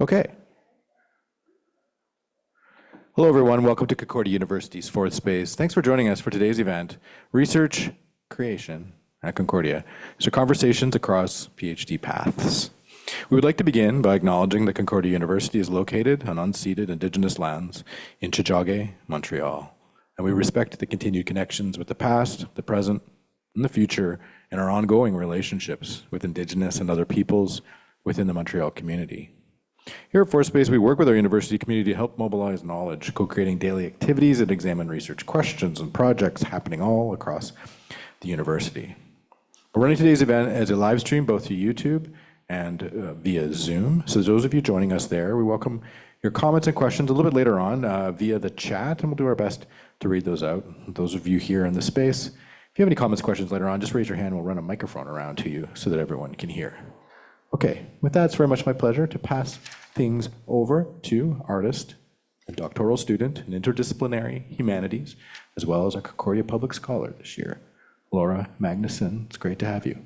Okay. Hello, everyone. Welcome to Concordia University's Fourth Space. Thanks for joining us for today's event, Research Creation at Concordia. So conversations across PhD paths. We would like to begin by acknowledging that Concordia University is located on unceded Indigenous lands in Tio'tiá, Montreal. And we respect the continued connections with the past, the present, and the future, and our ongoing relationships with Indigenous and other peoples within the Montreal community. Here at Force-Space, we work with our university community to help mobilize knowledge, co-creating daily activities that examine research questions and projects happening all across the university. We're running today's event as a live stream both to YouTube and via Zoom. So those of you joining us there, we welcome your comments and questions a little bit later on via the chat, and we'll do our best to read those out. Those of you here in the space, if you have any comments, questions later on, just raise your hand. We'll run a microphone around to you so that everyone can hear. Okay, with that, it's very much my pleasure to pass things over to artist and doctoral student in interdisciplinary humanities, as well as a Concordia Public Scholar this year, Laura Magnuson. It's great to have you.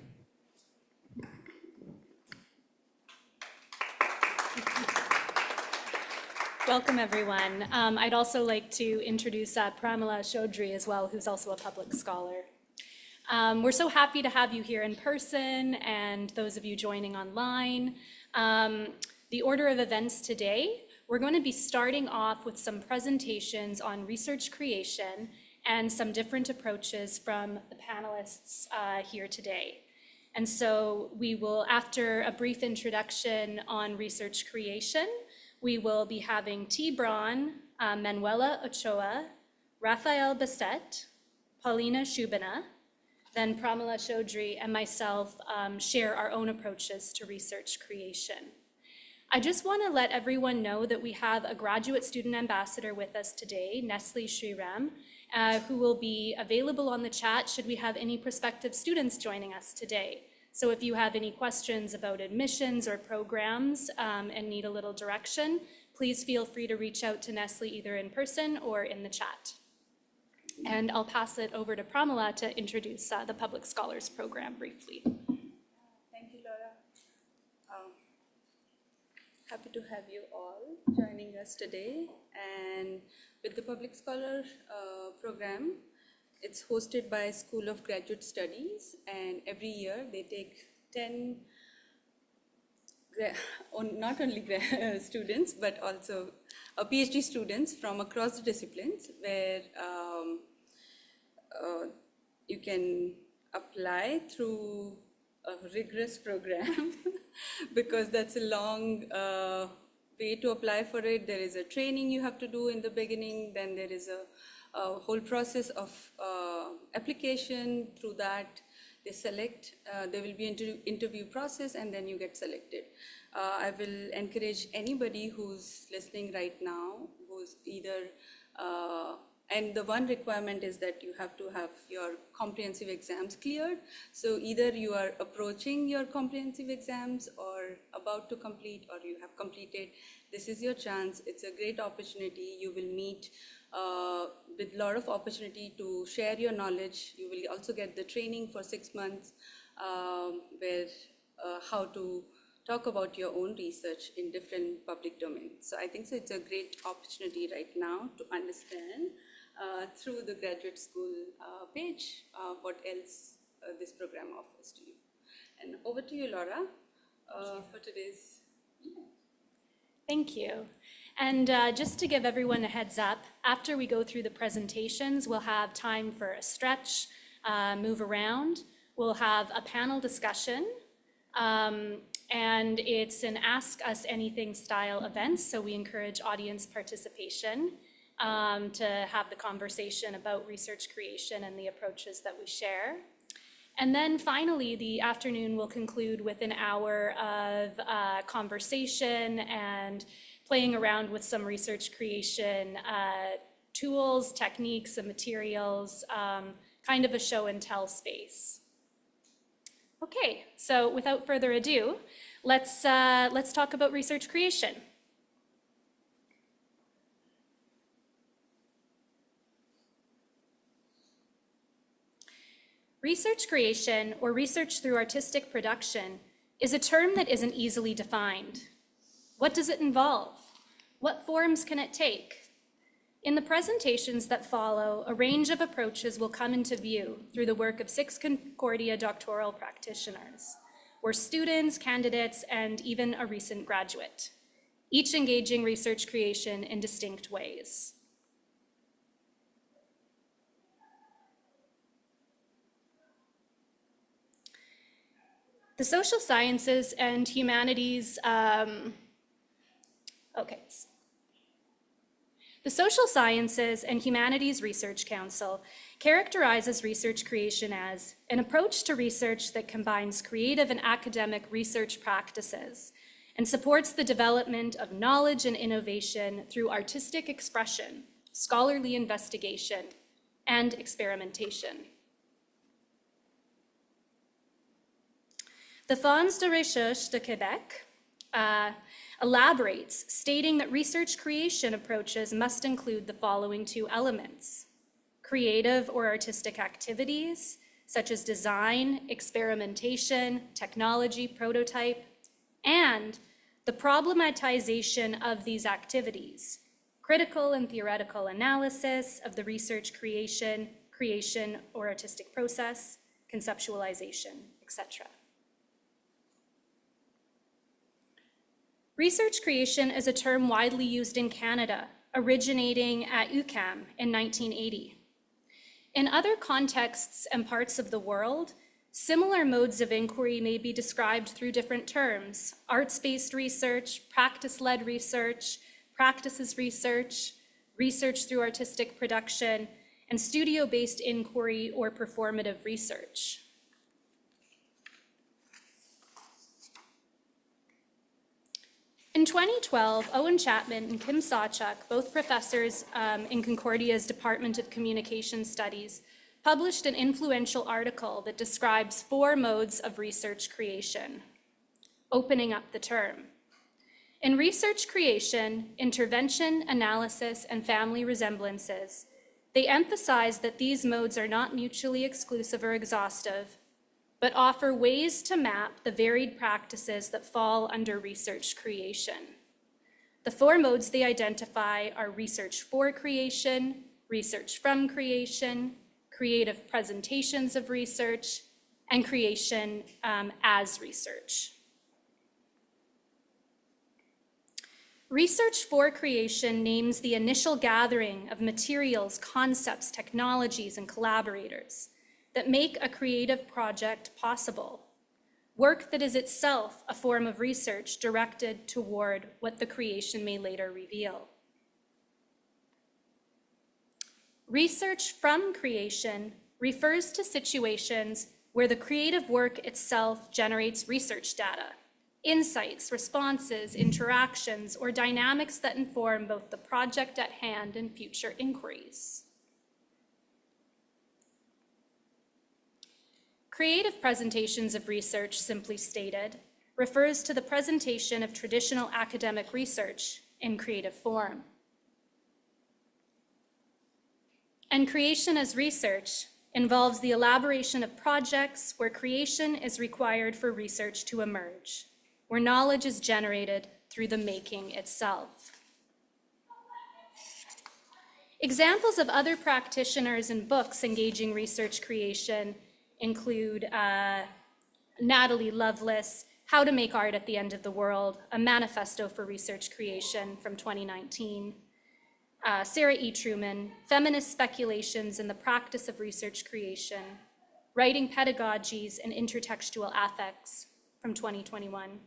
Welcome, everyone. I'd also like to introduce Pramila Chaudhry as well, who's also a public scholar. We're so happy to have you here in person and those of you joining online. The order of events today, we're going to be starting off with some presentations on research creation and some different approaches from the panelists here today. And so we will, after a brief introduction on research creation, we will be having T. Braun, Manuela Ochoa, Raphaël Bessette, Paulina Shubina, then Pramila Chaudhry and myself share our own approaches to research creation. I just want to let everyone know that we have a graduate student ambassador with us today, Nestle Shriram, who will be available on the chat should we have any prospective students joining us today. So if you have any questions about admissions or programs and need a little direction, please feel free to reach out to Nestle either in person or in the chat. And I'll pass it over to Pramila to introduce the Public Scholars Program briefly. Thank you, Laura. Happy to have you all joining us today. And with the Public Scholar Program, it's hosted by School of Graduate Studies, and every year they take 10 not only students, but also PhD students from across the disciplines, where you can apply through a rigorous program because that's a long way to apply for it. There is a training you have to do in the beginning, then there is a whole process of application. Through that, they select, there will be an interview process, and then you get selected. I will encourage anybody who's listening right now, who's either, and the one requirement is that you have to have your comprehensive exams cleared. So either you are approaching your comprehensive exams or about to complete, or you have completed. This is your chance. It's a great opportunity. You will meet with a lot of opportunity to share your knowledge. You will also get the training for 6 months where how to talk about your own research in different public domains. So I think so it's a great opportunity right now to understand through the graduate school page what else this program offers to you. And over to you, Laura, for today's event. Thank you. And just to give everyone a heads up, after we go through the presentations, we'll have time for a stretch, move around. We'll have a panel discussion, and it's an Ask Us Anything style event, so we encourage audience participation to have the conversation about research creation and the approaches that we share. And then finally, the afternoon will conclude with an hour of conversation and playing around with some research creation tools, techniques, and materials, kind of a show and tell space. Okay, so without further ado, let's talk about research creation. Research creation, or research through artistic production, is a term that isn't easily defined. What does it involve? What forms can it take? In the presentations that follow, a range of approaches will come into view through the work of 6 Concordia doctoral practitioners, or students, candidates, and even a recent graduate, each engaging research creation in distinct ways. The social sciences and humanities, The Social Sciences and Humanities Research Council characterizes research creation as an approach to research that combines creative and academic research practices and supports the development of knowledge and innovation through artistic expression, scholarly investigation, and experimentation. The Fonds de Recherche de Québec elaborates, stating that research creation approaches must include the following 2 elements: creative or artistic activities, such as design, experimentation, technology, prototype, and the problematization of these activities, critical and theoretical analysis of the research creation or artistic process, conceptualization, etc. Research creation is a term widely used in Canada, originating at UQAM in 1980. In other contexts and parts of the world, similar modes of inquiry may be described through different terms: arts-based research, practice-led research, practices research, research through artistic production, and studio-based inquiry or performative research. In 2012, Owen Chapman and Kim Sawchuk, both professors in Concordia's Department of Communication Studies, published an influential article that describes 4 modes of research creation, opening up the term. In research creation, intervention, analysis, and family resemblances, they emphasize that these modes are not mutually exclusive or exhaustive, but offer ways to map the varied practices that fall under research creation. The 4 modes they identify are research for creation, research from creation, creative presentations of research, and creation as research. Research for creation names the initial gathering of materials, concepts, technologies, and collaborators that make a creative project possible, work that is itself a form of research directed toward what the creation may later reveal. Research from creation refers to situations where the creative work itself generates research data, insights, responses, interactions, or dynamics that inform both the project at hand and future inquiries. Creative presentations of research, simply stated, refers to the presentation of traditional academic research in creative form. And creation as research involves the elaboration of projects where creation is required for research to emerge, where knowledge is generated through the making itself. Examples of other practitioners and books engaging research creation include Natalie Lovelace, How to Make Art at the End of the World, a manifesto for research creation from 2019. Sarah E. Truman, Feminist Speculations in the Practice of Research Creation, Writing Pedagogies and Intertextual Affects from 2021.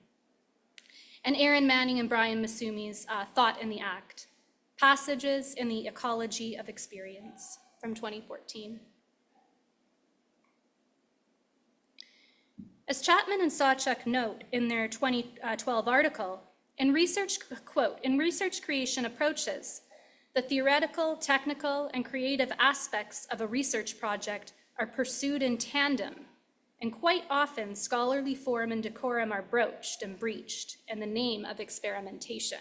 And Aaron Manning and Brian Masumi's Thought in the Act, Passages in the Ecology of Experience from 2014. As Chapman and Sawchuk note in their 2012 article, in research, quote, in research creation approaches, the theoretical, technical, and creative aspects of a research project are pursued in tandem, and quite often scholarly form and decorum are broached and breached in the name of experimentation.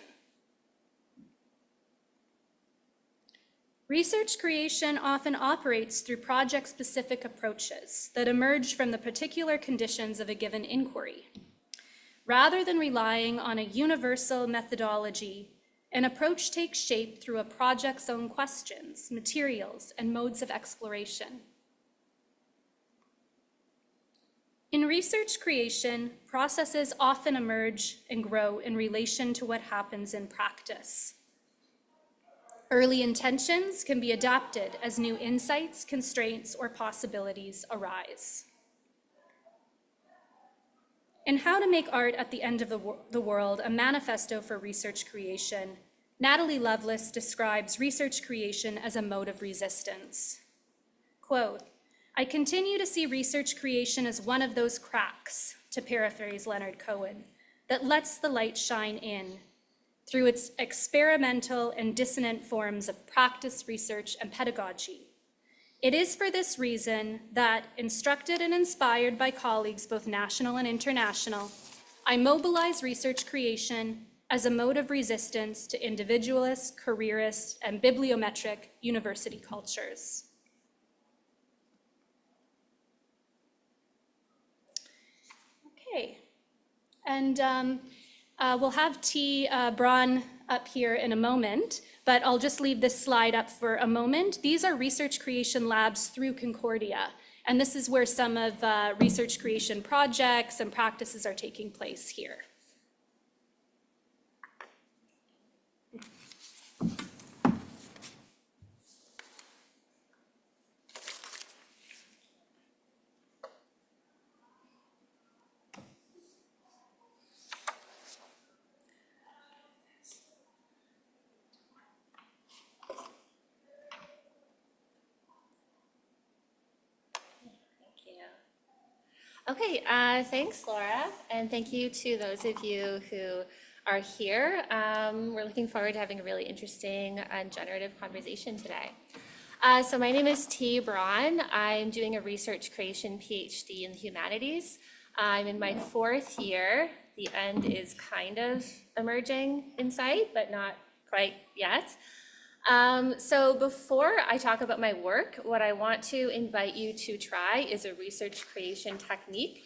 Research creation often operates through project-specific approaches that emerge from the particular conditions of a given inquiry. Rather than relying on a universal methodology, an approach takes shape through a project's own questions, materials, and modes of exploration. In research creation, processes often emerge and grow in relation to what happens in practice. Early intentions can be adapted as new insights, constraints, or possibilities arise. In How to Make Art at the End of the World, a manifesto for research creation, Natalie Lovelace describes research creation as a mode of resistance. Quote, "I continue to see research creation as one of those cracks," to paraphrase Leonard Cohen, "that lets the light shine in through its experimental and dissonant forms of practice, research, and pedagogy. It is for this reason that, instructed and inspired by colleagues both national and international, I mobilize research creation as a mode of resistance to individualist, careerist, and bibliometric university cultures." Okay, and we'll have T. Braun up here in a moment, but I'll just leave this slide up for a moment. These are research creation labs through Concordia, and this is where some of research creation projects and practices are taking place here. Okay, thanks, Laura, and thank you to those of you who are here. We're looking forward to having a really interesting and generative conversation today. So my name is T. Braun. I'm doing a research creation PhD in the humanities. I'm in my 4th year. The end is kind of emerging in sight, but not quite yet. So before I talk about my work, what I want to invite you to try is a research creation technique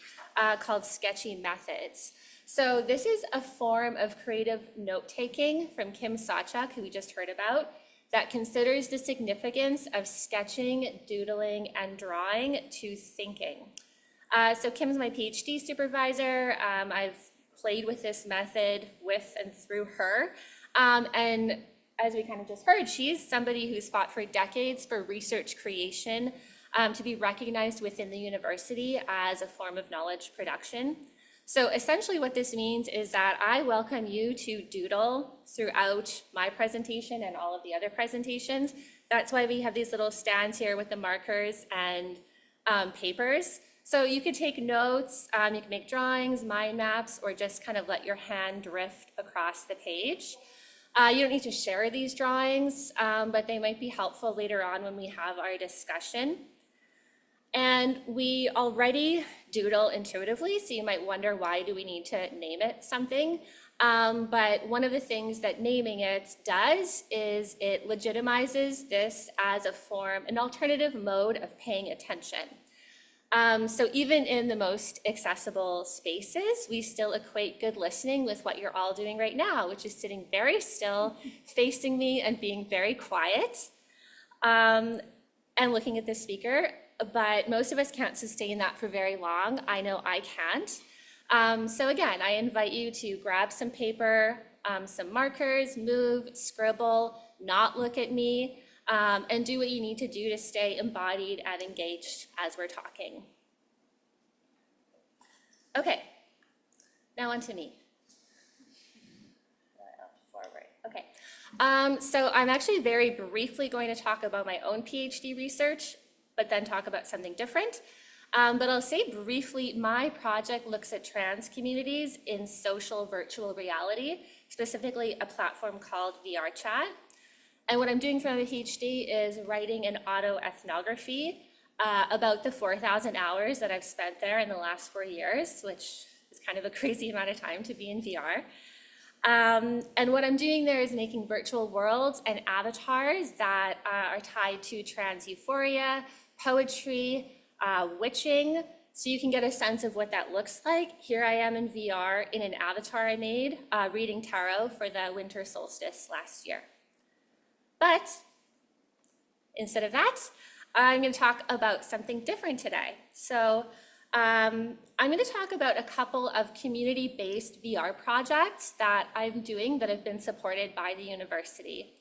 called sketchy methods. So this is a form of creative note-taking from Kim Sawchuk, who we just heard about, that considers the significance of sketching, doodling, and drawing to thinking. So Kim's my PhD supervisor. I've played with this method with and through her. And as we kind of just heard, she's somebody who's fought for decades for research creation to be recognized within the university as a form of knowledge production. So essentially what this means is that I welcome you to doodle throughout my presentation and all of the other presentations. That's why we have these little stands here with the markers and papers. So you could take notes, you can make drawings, mind maps, or just kind of let your hand drift across the page. You don't need to share these drawings, but they might be helpful later on when we have our discussion. And we already doodle intuitively, so you might wonder, why do we need to name it something? But one of the things that naming it does is it legitimizes this as a form, an alternative mode of paying attention. So even in the most accessible spaces, we still equate good listening with what you're all doing right now, which is sitting very still, facing me, and being very quiet, and looking at the speaker. But most of us can't sustain that for very long. I know I can't. So again, I invite you to grab some paper, some markers, move, scribble, not look at me, and do what you need to do to stay embodied and engaged as we're talking. Okay, now on to me. Forward. Okay, so I'm actually very briefly going to talk about my own PhD research, but then talk about something different. But I'll say briefly, my project looks at trans communities in social virtual reality, specifically a platform called VR Chat. And what I'm doing for my PhD is writing an autoethnography about the 4,000 hours that I've spent there in the last 4 years, which is kind of a crazy amount of time to be in VR. And what I'm doing there is making virtual worlds and avatars that are tied to trans euphoria, poetry, witching, So you can get a sense of what that looks like. Here I am in VR in an avatar I made, reading tarot for the winter solstice last year. But instead of that, I'm going to talk about something different today. So I'm going to talk about a couple of community-based VR projects that I'm doing that have been supported by the university.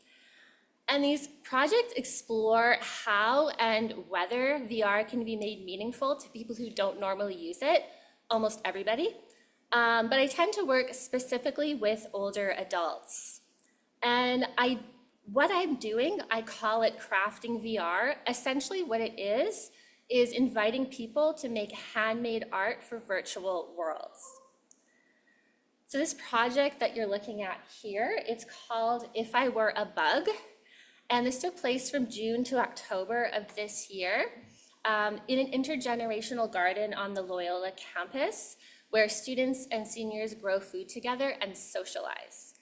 And these projects explore how and whether VR can be made meaningful to people who don't normally use it, almost everybody. But I tend to work specifically with older adults. And what I'm doing, I call it crafting VR. Essentially what it is inviting people to make handmade art for virtual worlds. So this project that you're looking at here, it's called If I Were a Bug. And this took place from June to October of this year in an intergenerational garden on the Loyola campus where students and seniors grow food together and socialize.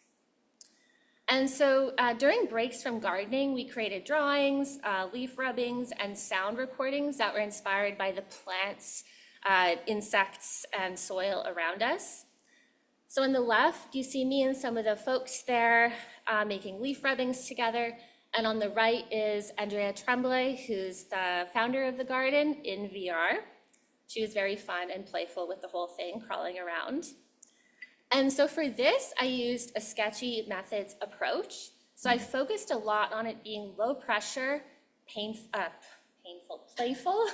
And so during breaks from gardening, we created drawings, leaf rubbings, and sound recordings that were inspired by the plants, insects, and soil around us. So on the left, you see me and some of the folks there making leaf rubbings together. And on the right is Andrea Tremblay, who's the founder of the garden in VR. She was very fun and playful with the whole thing, crawling around. And so for this, I used a sketchy methods approach. So I focused a lot on it being low pressure, playful,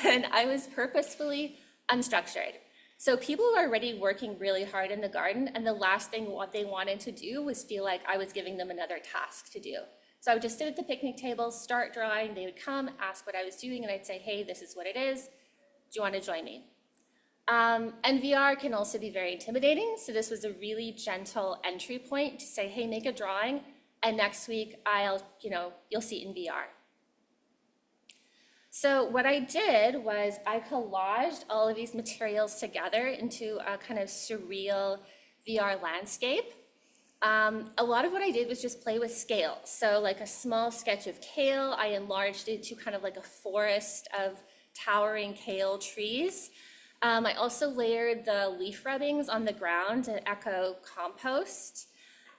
and I was purposefully unstructured. So people were already working really hard in the garden, and the last thing what they wanted to do was feel like I was giving them another task to do. So I would just sit at the picnic table, start drawing, they would come, ask what I was doing, and I'd say, hey, this is what it is. Do you want to join me? And VR can also be very intimidating, so this was a really gentle entry point to say, hey, make a drawing, and next week you'll see it in VR. So what I did was I collaged all of these materials together into a kind of surreal VR landscape. A lot of what I did was just play with scale. So like a small sketch of kale, I enlarged it to kind of like a forest of towering kale trees. I also layered the leaf rubbings on the ground to echo compost.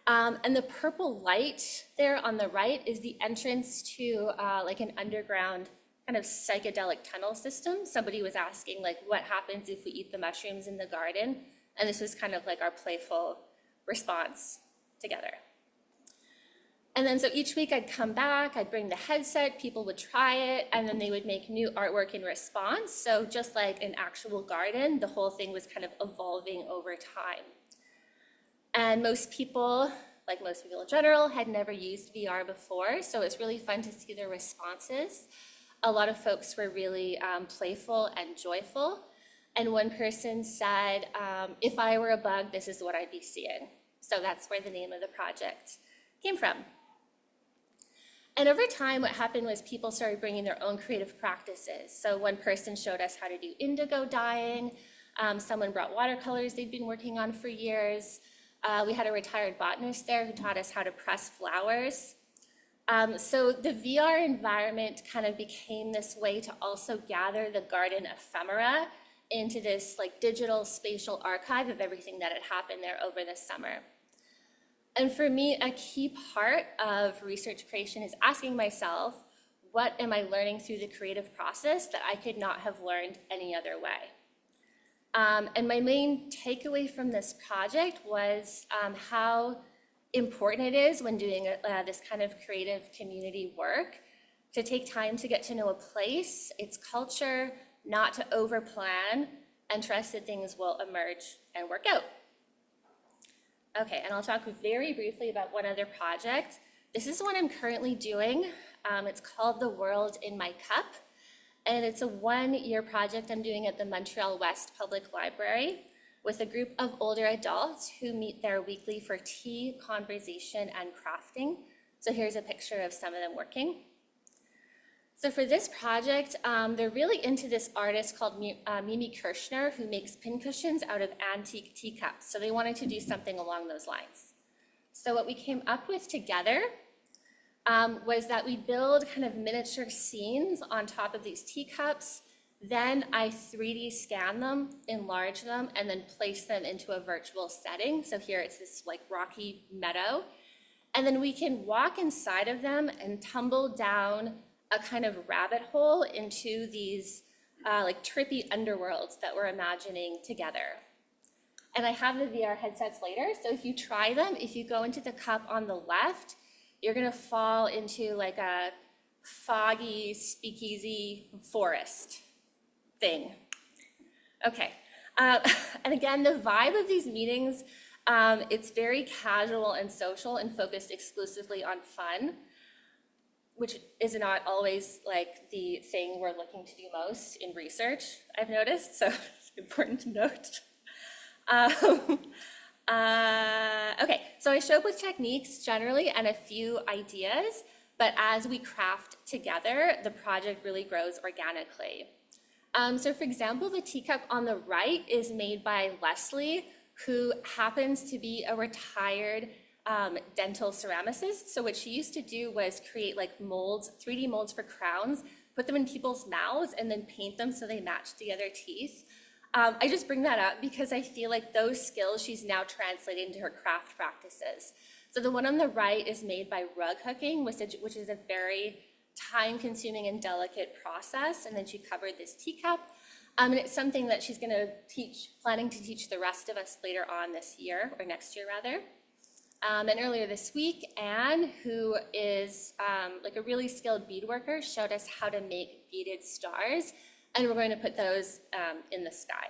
And the purple light there on the right is the entrance to like an underground kind of psychedelic tunnel system. Somebody was asking like, what happens if we eat the mushrooms in the garden? And this was kind of like our playful response together. And then so each week I'd come back, I'd bring the headset, people would try it, and then they would make new artwork in response. So just like an actual garden, the whole thing was kind of evolving over time. And most people, like most people in general, had never used VR before, so it's really fun to see their responses. A lot of folks were really playful and joyful. And one person said, if I were a bug, this is what I'd be seeing. So that's where the name of the project came from. And over time, what happened was people started bringing their own creative practices. So one person showed us how to do indigo dyeing. Someone brought watercolors they'd been working on for years. We had a retired botanist there who taught us how to press flowers. So the VR environment kind of became this way to also gather the garden ephemera into this like digital spatial archive of everything that had happened there over the summer. And for me, a key part of research creation is asking myself, what am I learning through the creative process that I could not have learned any other way? And my main takeaway from this project was how important it is when doing this kind of creative community work to take time to get to know a place, its culture, not to overplan, and trust that things will emerge and work out. Okay, and I'll talk very briefly about one other project. This is one I'm currently doing. It's called The World in My Cup, and it's a one-year project I'm doing at the Montreal West Public Library with a group of older adults who meet there weekly for tea, conversation, and crafting. So here's a picture of some of them working. So for this project, they're really into this artist called Mimi Kirshner, who makes pincushions out of antique teacups. So they wanted to do something along those lines. So what we came up with together was that we build kind of miniature scenes on top of these teacups, Then I 3D scan them, enlarge them, and then place them into a virtual setting. So here it's this like rocky meadow. And then we can walk inside of them and tumble down a kind of rabbit hole into these like trippy underworlds that we're imagining together. And I have the VR headsets later, so if you try them, if you go into the cup on the left, you're gonna fall into like a foggy, speakeasy forest thing. Okay, and again, the vibe of these meetings, it's very casual and social and focused exclusively on fun, which is not always like the thing we're looking to do most in research, I've noticed, so it's important to note. Okay, so I show up with techniques generally and a few ideas, but as we craft together, the project really grows organically. So for example, the teacup on the right is made by Leslie, who happens to be a retired dental ceramicist. So what she used to do was create like molds, 3D molds for crowns, put them in people's mouths and then paint them so they match the other teeth. I just bring that up because I feel like those skills she's now translating into her craft practices. So the one on the right is made by rug hooking, which is a very time-consuming and delicate process. And then she covered this teacup. And it's something that she's gonna planning to teach the rest of us later on this year, or next year rather. And earlier this week, Anne, who is like a really skilled bead worker, showed us how to make beaded stars. And we're going to put those in the sky.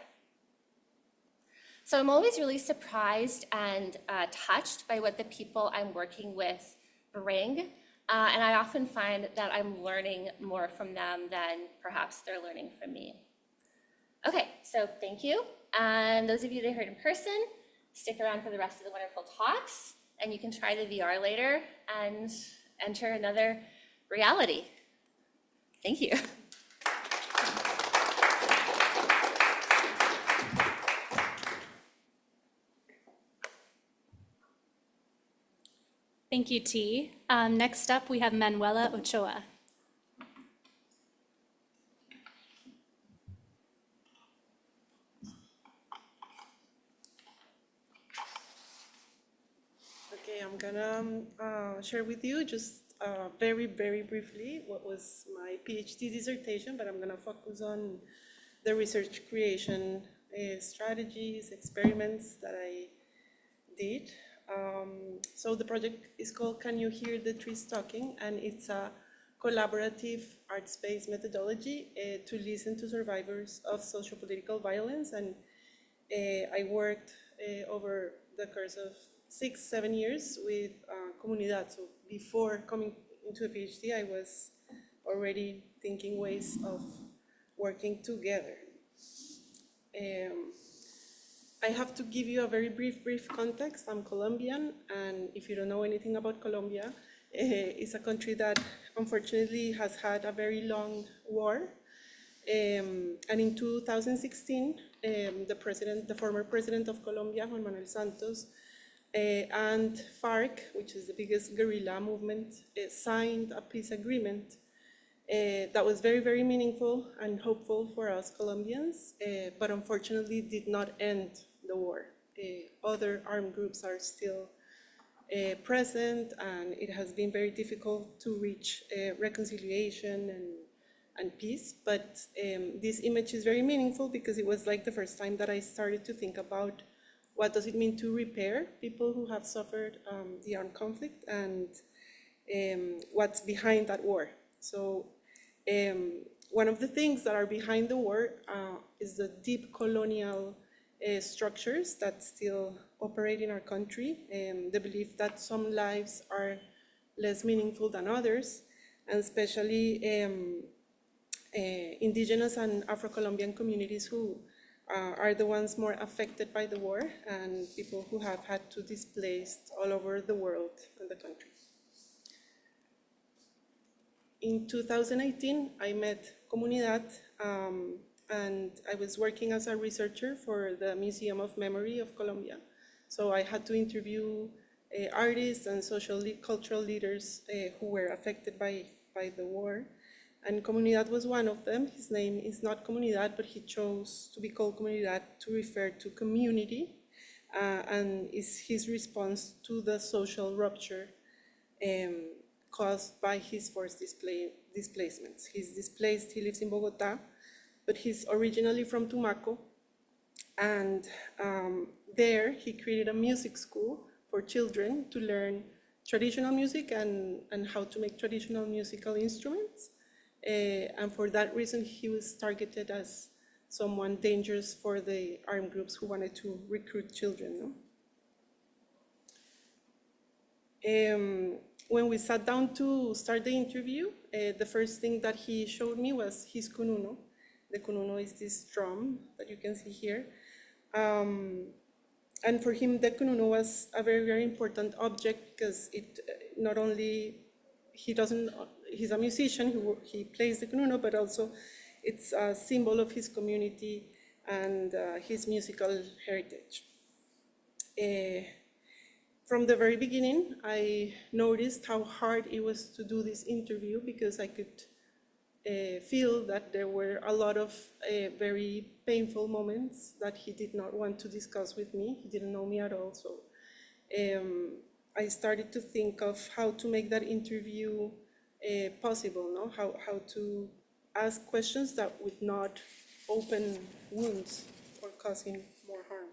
So I'm always really surprised and touched by what the people I'm working with bring. And I often find that I'm learning more from them than perhaps they're learning from me. Okay, so thank you. And those of you that heard in person, stick around for the rest of the wonderful talks. And you can try the VR later and enter another reality. Thank you. Thank you, T. Next up, we have Manuela Ochoa. Okay, I'm gonna share with you just very briefly what was my PhD dissertation, but I'm gonna focus on the research creation strategies, experiments that I did. So the project is called Can You Hear the Trees Talking? And it's a collaborative arts-based methodology to listen to survivors of socio-political violence. And I worked over the course of 6-7 years with Comunidad. So before coming into a PhD, I was already thinking ways of working together. I have to give you a very brief context. I'm Colombian, and if you don't know anything about Colombia, it's a country that unfortunately has had a very long war. And in 2016, the former president of Colombia, Juan Manuel Santos, and FARC, which is the biggest guerrilla movement, signed a peace agreement that was very meaningful and hopeful for us Colombians, but unfortunately did not end the war. Other armed groups are still present, and it has been very difficult to reach reconciliation and peace. But this image is very meaningful because it was like the first time that I started to think about what does it mean to repair people who have suffered the armed conflict, and what's behind that war. So one of the things that are behind the war is the deep colonial structures that still operate in our country, the belief that some lives are less meaningful than others, and especially indigenous and Afro-Colombian communities who are the ones more affected by the war, and people who have had to displace all over the world and the country. In 2018, I met Comunidad, and I was working as a researcher for the Museum of Memory of Colombia. So I had to interview artists and cultural leaders who were affected by the war. and Comunidad was one of them. His name is not Comunidad, but he chose to be called Comunidad to refer to community, and is his response to the social rupture caused by his forced displacements. He's displaced, he lives in Bogota, but he's originally from Tumaco, and there he created a music school for children to learn traditional music and how to make traditional musical instruments. And for that reason, he was targeted as someone dangerous for the armed groups who wanted to recruit children. No? When we sat down to start the interview, the first thing that he showed me was his kununo. The kununo is this drum that you can see here. And for him, the kununo was a very, very important object because it not only, he's a musician, he plays the kununo, but also it's a symbol of his community and his musical heritage. From the very beginning, I noticed how hard it was to do this interview because I could feel that there were a lot of very painful moments that he did not want to discuss with me. He didn't know me at all. So I started to think of how to make that interview possible, no? How to ask questions that would not open wounds or cause him more harm.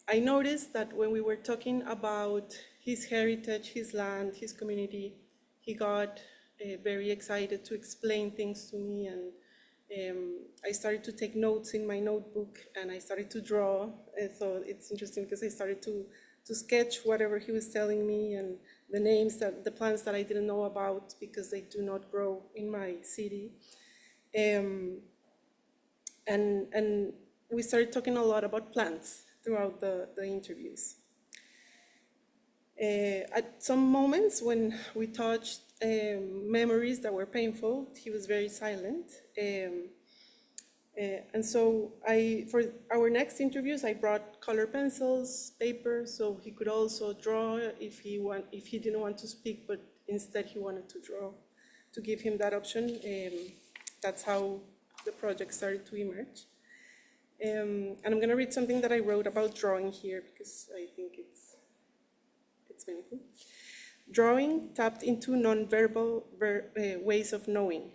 I noticed that when we were talking about his heritage, his land, his community, he got very excited to explain things to me, and I started to take notes in my notebook, and I started to draw. So it's interesting because I started to sketch whatever he was telling me and the names, the plants that I didn't know about because they do not grow in my city. And we started talking a lot about plants throughout the interviews. At some moments when we touched memories that were painful, he was very silent. And so for our next interviews, I brought color pencils, paper, so he could also draw if he didn't want to speak, but instead he wanted to draw, to give him that option. That's how the project started to emerge. And I'm going to read something that I wrote about drawing here because I think it's meaningful. Drawing tapped into nonverbal ways of knowing.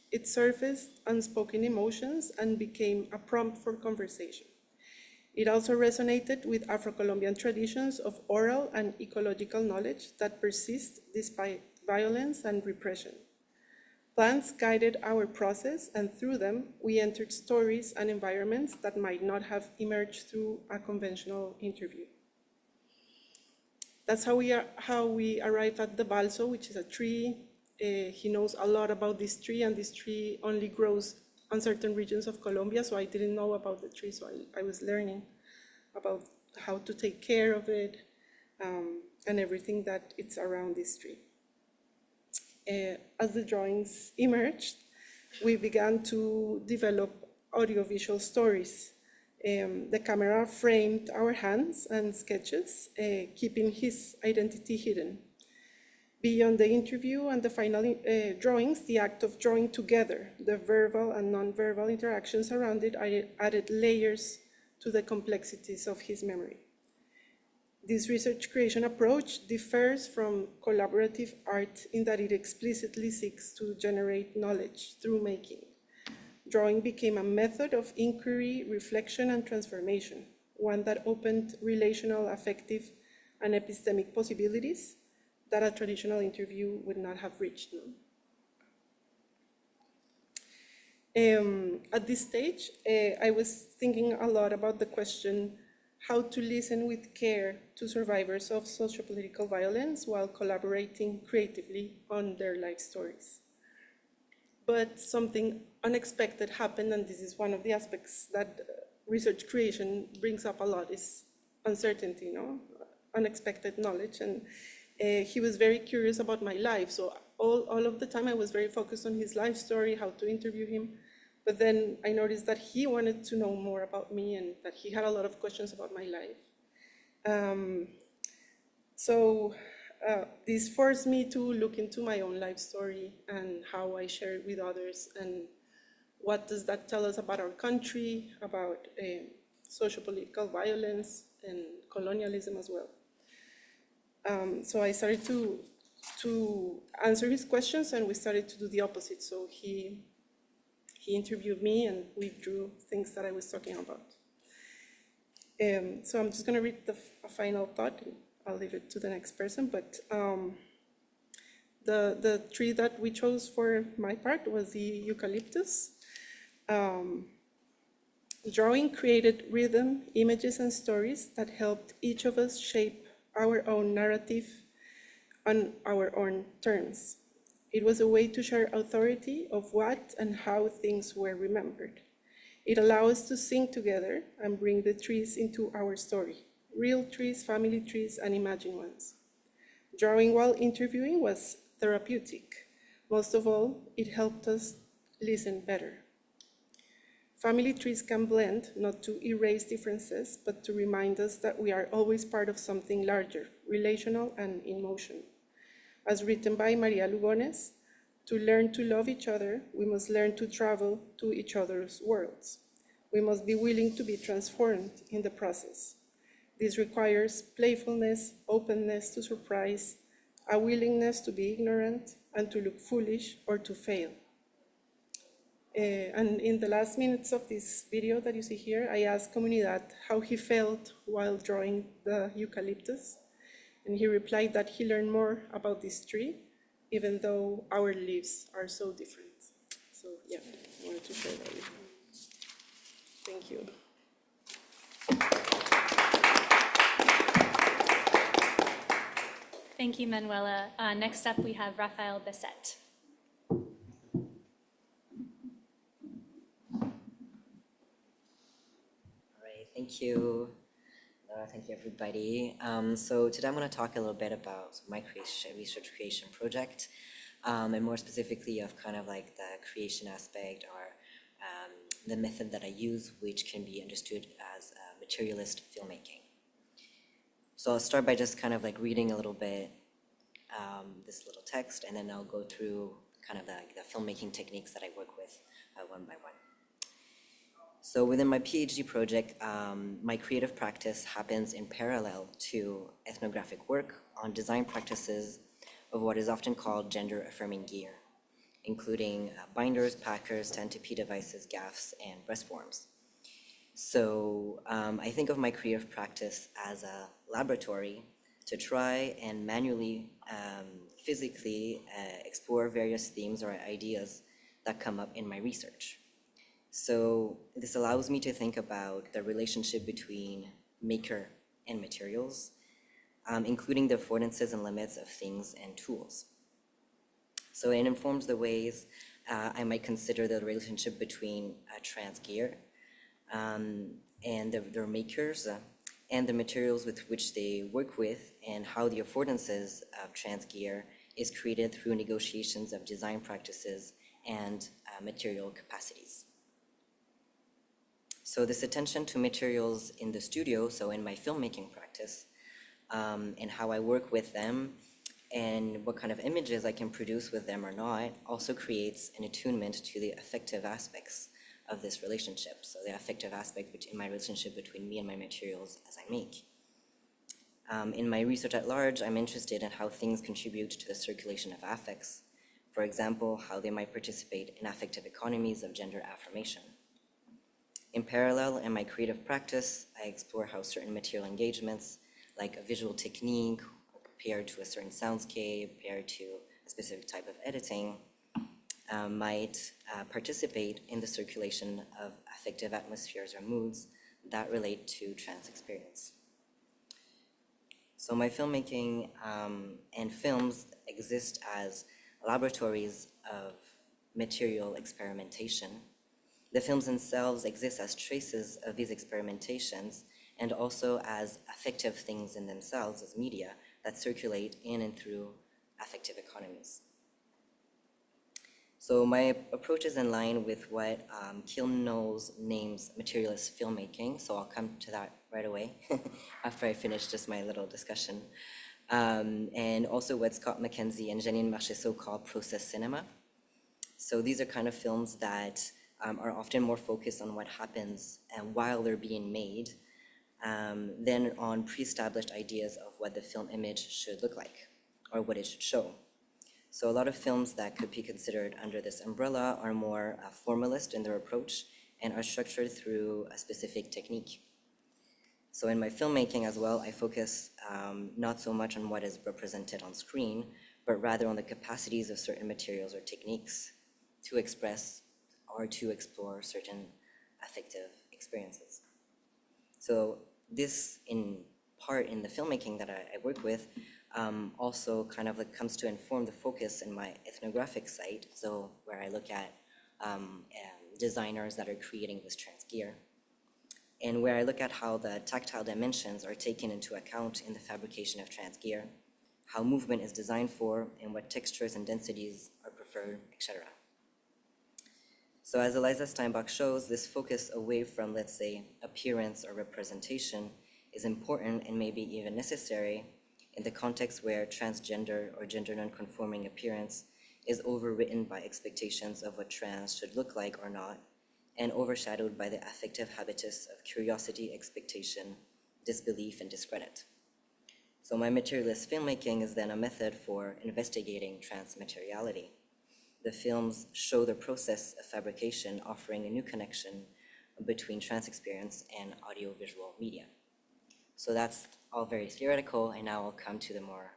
It surfaced unspoken emotions and became a prompt for conversation. It also resonated with Afro-Colombian traditions of oral and ecological knowledge that persist despite violence and repression. Plants guided our process, and through them, we entered stories and environments that might not have emerged through a conventional interview. That's how we arrived at the balso, which is a tree. He knows a lot about this tree, and this tree only grows on certain regions of Colombia, so I didn't know about the tree, so I was learning about how to take care of it and everything that it's around this tree. As the drawings emerged, we began to develop audiovisual stories. The camera framed our hands and sketches, keeping his identity hidden. Beyond the interview and the final drawings, the act of drawing together, the verbal and non-verbal interactions around it added layers to the complexities of his memory. This research creation approach differs from collaborative art in that it explicitly seeks to generate knowledge through making. Drawing became a method of inquiry, reflection, and transformation, one that opened relational, affective, and epistemic possibilities that a traditional interview would not have reached. At this stage, I was thinking a lot about the question how to listen with care to survivors of sociopolitical violence while collaborating creatively on their life stories. But something unexpected happened, and this is one of the aspects that research creation brings up a lot, is uncertainty, unexpected knowledge. And he was very curious about my life, so all of the time I was very focused on his life story, how to interview him. But then I noticed that he wanted to know more about me and that he had a lot of questions about my life. So this forced me to look into my own life story and how I share it with others, and what does that tell us about our country, about socio-political violence and colonialism as well. So I started to answer his questions, and we started to do the opposite. So he interviewed me, and we drew things that I was talking about. So I'm just going to read a final thought, and I'll leave it to the next person. But the tree that we chose for my part was the eucalyptus. Drawing created rhythm, images, and stories that helped each of us shape our own narrative on our own terms. It was a way to share authority of what and how things were remembered. It allowed us to sing together and bring the trees into our story, real trees, family trees, and imagined ones. Drawing while interviewing was therapeutic. Most of all, it helped us listen better. Family trees can blend, not to erase differences, but to remind us that we are always part of something larger, relational and in motion. As written by Maria Lugones, to learn to love each other, we must learn to travel to each other's worlds. We must be willing to be transformed in the process. This requires playfulness, openness to surprise, a willingness to be ignorant and to look foolish or to fail. And in the last minutes of this video that you see here, I asked Comunidad how he felt while drawing the eucalyptus. And he replied that he learned more about this tree, even though our lives are so different. So yeah, I wanted to share that with you. Thank you. Thank you, Manuela. Next up, we have Raphaël Bessette. Thank you, Laura. Thank you, everybody. So today I'm going to talk a little bit about my research creation project, and more specifically of kind of like the creation aspect or the method that I use, which can be understood as materialist filmmaking. So I'll start by just kind of like reading a little bit this little text, and then I'll go through kind of the filmmaking techniques that I work with one by one. So within my PhD project, my creative practice happens in parallel to ethnographic work on design practices of what is often called gender-affirming gear, including binders, packers, 10-P devices, gaffs, and breast forms. So I think of my creative practice as a laboratory to try and manually, physically explore various themes or ideas that come up in my research. So this allows me to think about the relationship between maker and materials, including the affordances and limits of things and tools. So it informs the ways I might consider the relationship between trans gear and their makers and the materials with which they work with, and how the affordances of trans gear is created through negotiations of design practices and material capacities. So this attention to materials in the studio, so in my filmmaking practice, and how I work with them and what kind of images I can produce with them or not, also creates an attunement to the affective aspects of this relationship. So the affective aspect in my relationship between me and my materials as I make. In my research at large, I'm interested in how things contribute to the circulation of affects. For example, how they might participate in affective economies of gender affirmation. In parallel, in my creative practice, I explore how certain material engagements, like a visual technique, paired to a certain soundscape, paired to a specific type of editing, might participate in the circulation of affective atmospheres or moods that relate to trans experience. So my filmmaking and films exist as laboratories of material experimentation. The films themselves exist as traces of these experimentations and also as affective things in themselves as media that circulate in and through affective economies. So my approach is in line with what Kiln Knowles names materialist filmmaking, so I'll come to that right away after I finish just my little discussion. and also what Scott McKenzie and Janine Marcheseau call process cinema. So these are kind of films that are often more focused on what happens while they're being made than on pre-established ideas of what the film image should look like or what it should show. So a lot of films that could be considered under this umbrella are more formalist in their approach and are structured through a specific technique. So in my filmmaking as well, I focus not so much on what is represented on screen, but rather on the capacities of certain materials or techniques to express or to explore certain affective experiences. So this, in part, in the filmmaking that I work with, also kind of like comes to inform the focus in my ethnographic site, so where I look at designers that are creating this trans gear, and where I look at how the tactile dimensions are taken into account in the fabrication of trans gear, how movement is designed for, and what textures and densities are preferred, etc. So as Eliza Steinbach shows, this focus away from, let's say, appearance or representation is important and maybe even necessary in the context where transgender or gender non-conforming appearance is overwritten by expectations of what trans should look like or not, and overshadowed by the affective habitus of curiosity, expectation, disbelief, and discredit. So my materialist filmmaking is then a method for investigating trans materiality. The films show the process of fabrication, offering a new connection between trans experience and audiovisual media. So that's all very theoretical, and now I'll come to the more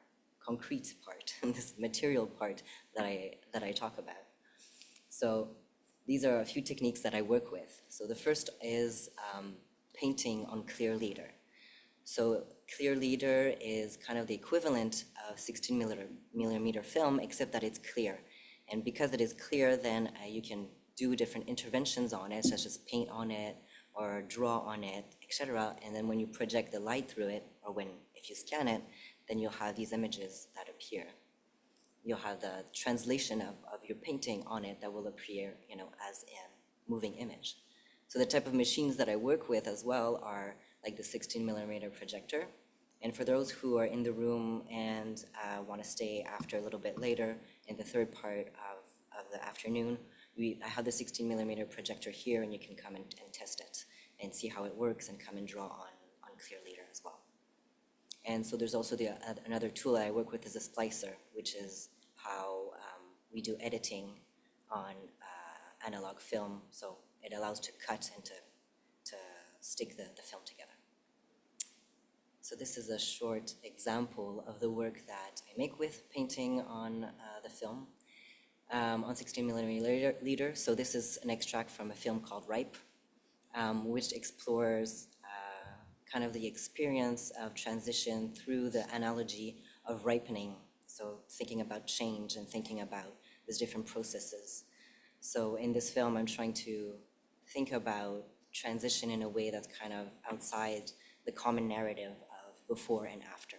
concrete part, this material part that I talk about. So these are a few techniques that I work with. So the first is painting on clear leader. So clear leader is kind of the equivalent of 16 millimeter film, except that it's clear. And because it is clear, then you can do different interventions on it, such as paint on it or draw on it, etc. And then when you project the light through it, or if you scan it, then you'll have these images that appear. You'll have the translation of your painting on it that will appear, as a moving image. So the type of machines that I work with as well are like the 16 millimeter projector. And for those who are in the room and want to stay after a little bit later, in the third part of the afternoon, I have the 16 millimeter projector here, and you can come and test it and see how it works and come and draw on clear leader as well. And so there's also another tool I work with is a splicer, which is how we do editing on analog film. So it allows to cut and to stick the film together. So this is a short example of the work that I make with painting on the film on 16 millimeter leader. So this is an extract from a film called Ripe, which explores kind of the experience of transition through the analogy of ripening. So thinking about change and thinking about these different processes. So in this film, I'm trying to think about transition in a way that's kind of outside the common narrative of before and after.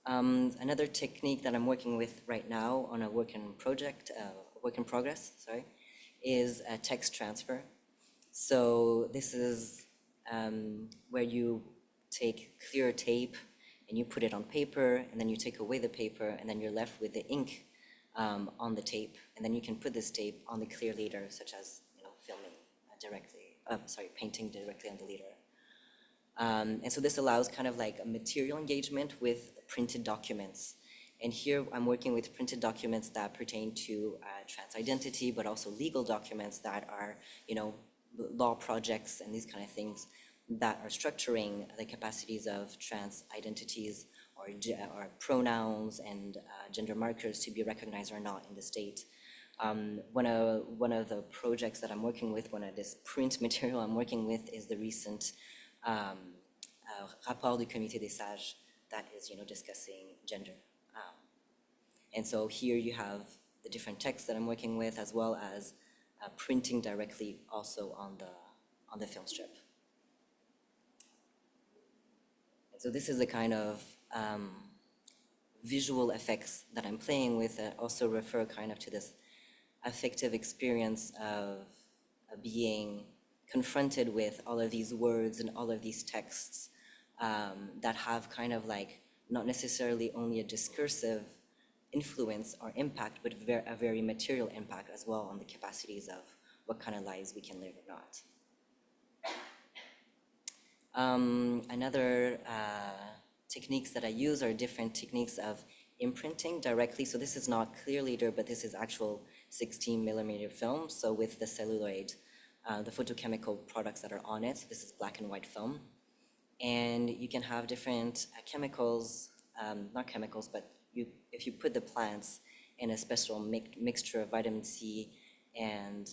Another technique that I'm working with right now on a work in progress, is a text transfer. So this is where you take clear tape and you put it on paper, and then you take away the paper, and then you're left with the ink on the tape, and then you can put this tape on the clear leader, such as painting directly on the leader. And so this allows kind of like a material engagement with printed documents. And here I'm working with printed documents that pertain to trans identity, but also legal documents that are, law projects and these kind of things that are structuring the capacities of trans identities or pronouns and gender markers to be recognized or not in the state. One of the projects that I'm working with, one of this print material I'm working with, is the recent rapport du Comité des Sages that is, discussing gender. And so here you have the different texts that I'm working with, as well as printing directly also on the film strip. And so this is the kind of visual effects that I'm playing with that also refer kind of to this affective experience of being confronted with all of these words and all of these texts that have kind of like not necessarily only a discursive influence or impact, but a very material impact as well on the capacities of what kind of lives we can live or not. Another techniques that I use are different techniques of imprinting directly. So this is not clear leader, but this is actual 16 millimeter film. So with the celluloid, the photochemical products that are on it, this is black and white film. And you can have different chemicals, not chemicals, but if you put the plants in a special mixture of vitamin C and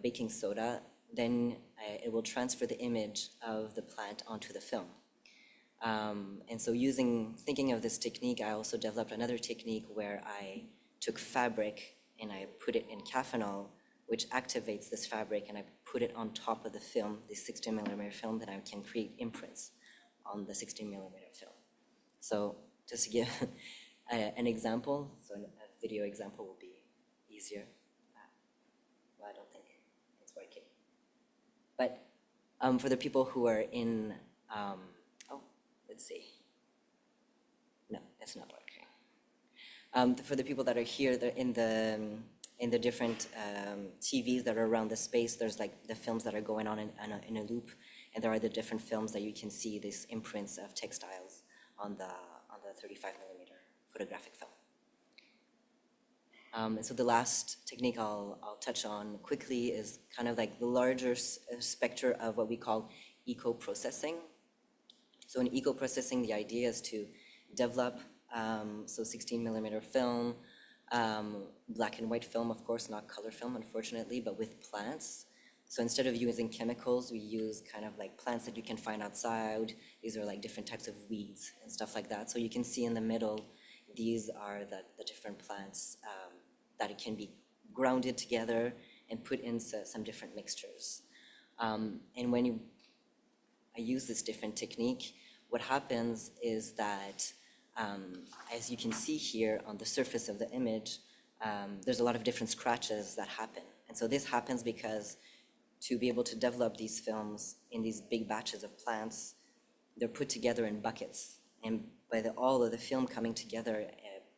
baking soda, then it will transfer the image of the plant onto the film. And so thinking of this technique, I also developed another technique where I took fabric and I put it in caffeinol, which activates this fabric, and I put it on top of the film, the 16 millimeter film, then I can create imprints on the 16 millimeter film. So just to give an example, so a video example will be easier. Well, I don't think it's working. But for the people who are in, let's see. No, it's not working. For the people that are here, they're in the different TVs that are around the space, there's like the films that are going on in a loop, and there are the different films that you can see these imprints of textiles on the 35 millimeter photographic film. And so the last technique I'll touch on quickly is kind of like the larger spectrum of what we call eco-processing. So in eco-processing, the idea is to develop 16 millimeter film, black and white film, of course, not color film, unfortunately, but with plants. So instead of using chemicals, we use kind of like plants that you can find outside. These are like different types of weeds and stuff like that. So you can see in the middle, these are the different plants that it can be grounded together and put into some different mixtures. And when I use this different technique, what happens is that as you can see here on the surface of the image, there's a lot of different scratches that happen. And so this happens because to be able to develop these films in these big batches of plants, they're put together in buckets. And by all of the film coming together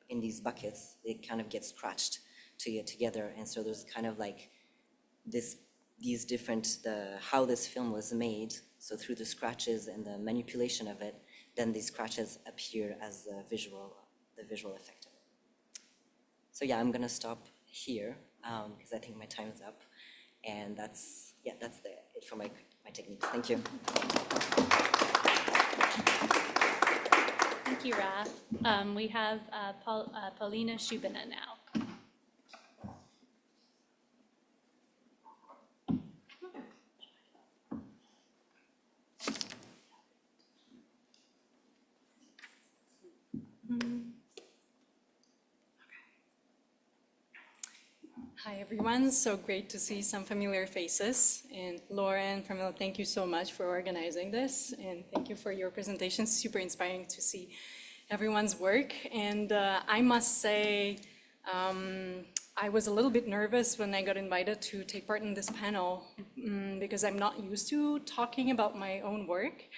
in these buckets, it kind of gets scratched together. And so there's kind of like these different, how this film was made. So through the scratches and the manipulation of it, then these scratches appear as the visual effect of it. So yeah, I'm gonna stop here because I think my time is up, and that's it for my techniques. Thank you. Thank you, Raph. We have Paulina Shubina now. Hi, everyone. So great to see some familiar faces. And Lauren, Pramila, thank you so much for organizing this. And thank you for your presentation. Super inspiring to see everyone's work. And I must say, I was a little bit nervous when I got invited to take part in this panel because I'm not used to talking about my own work.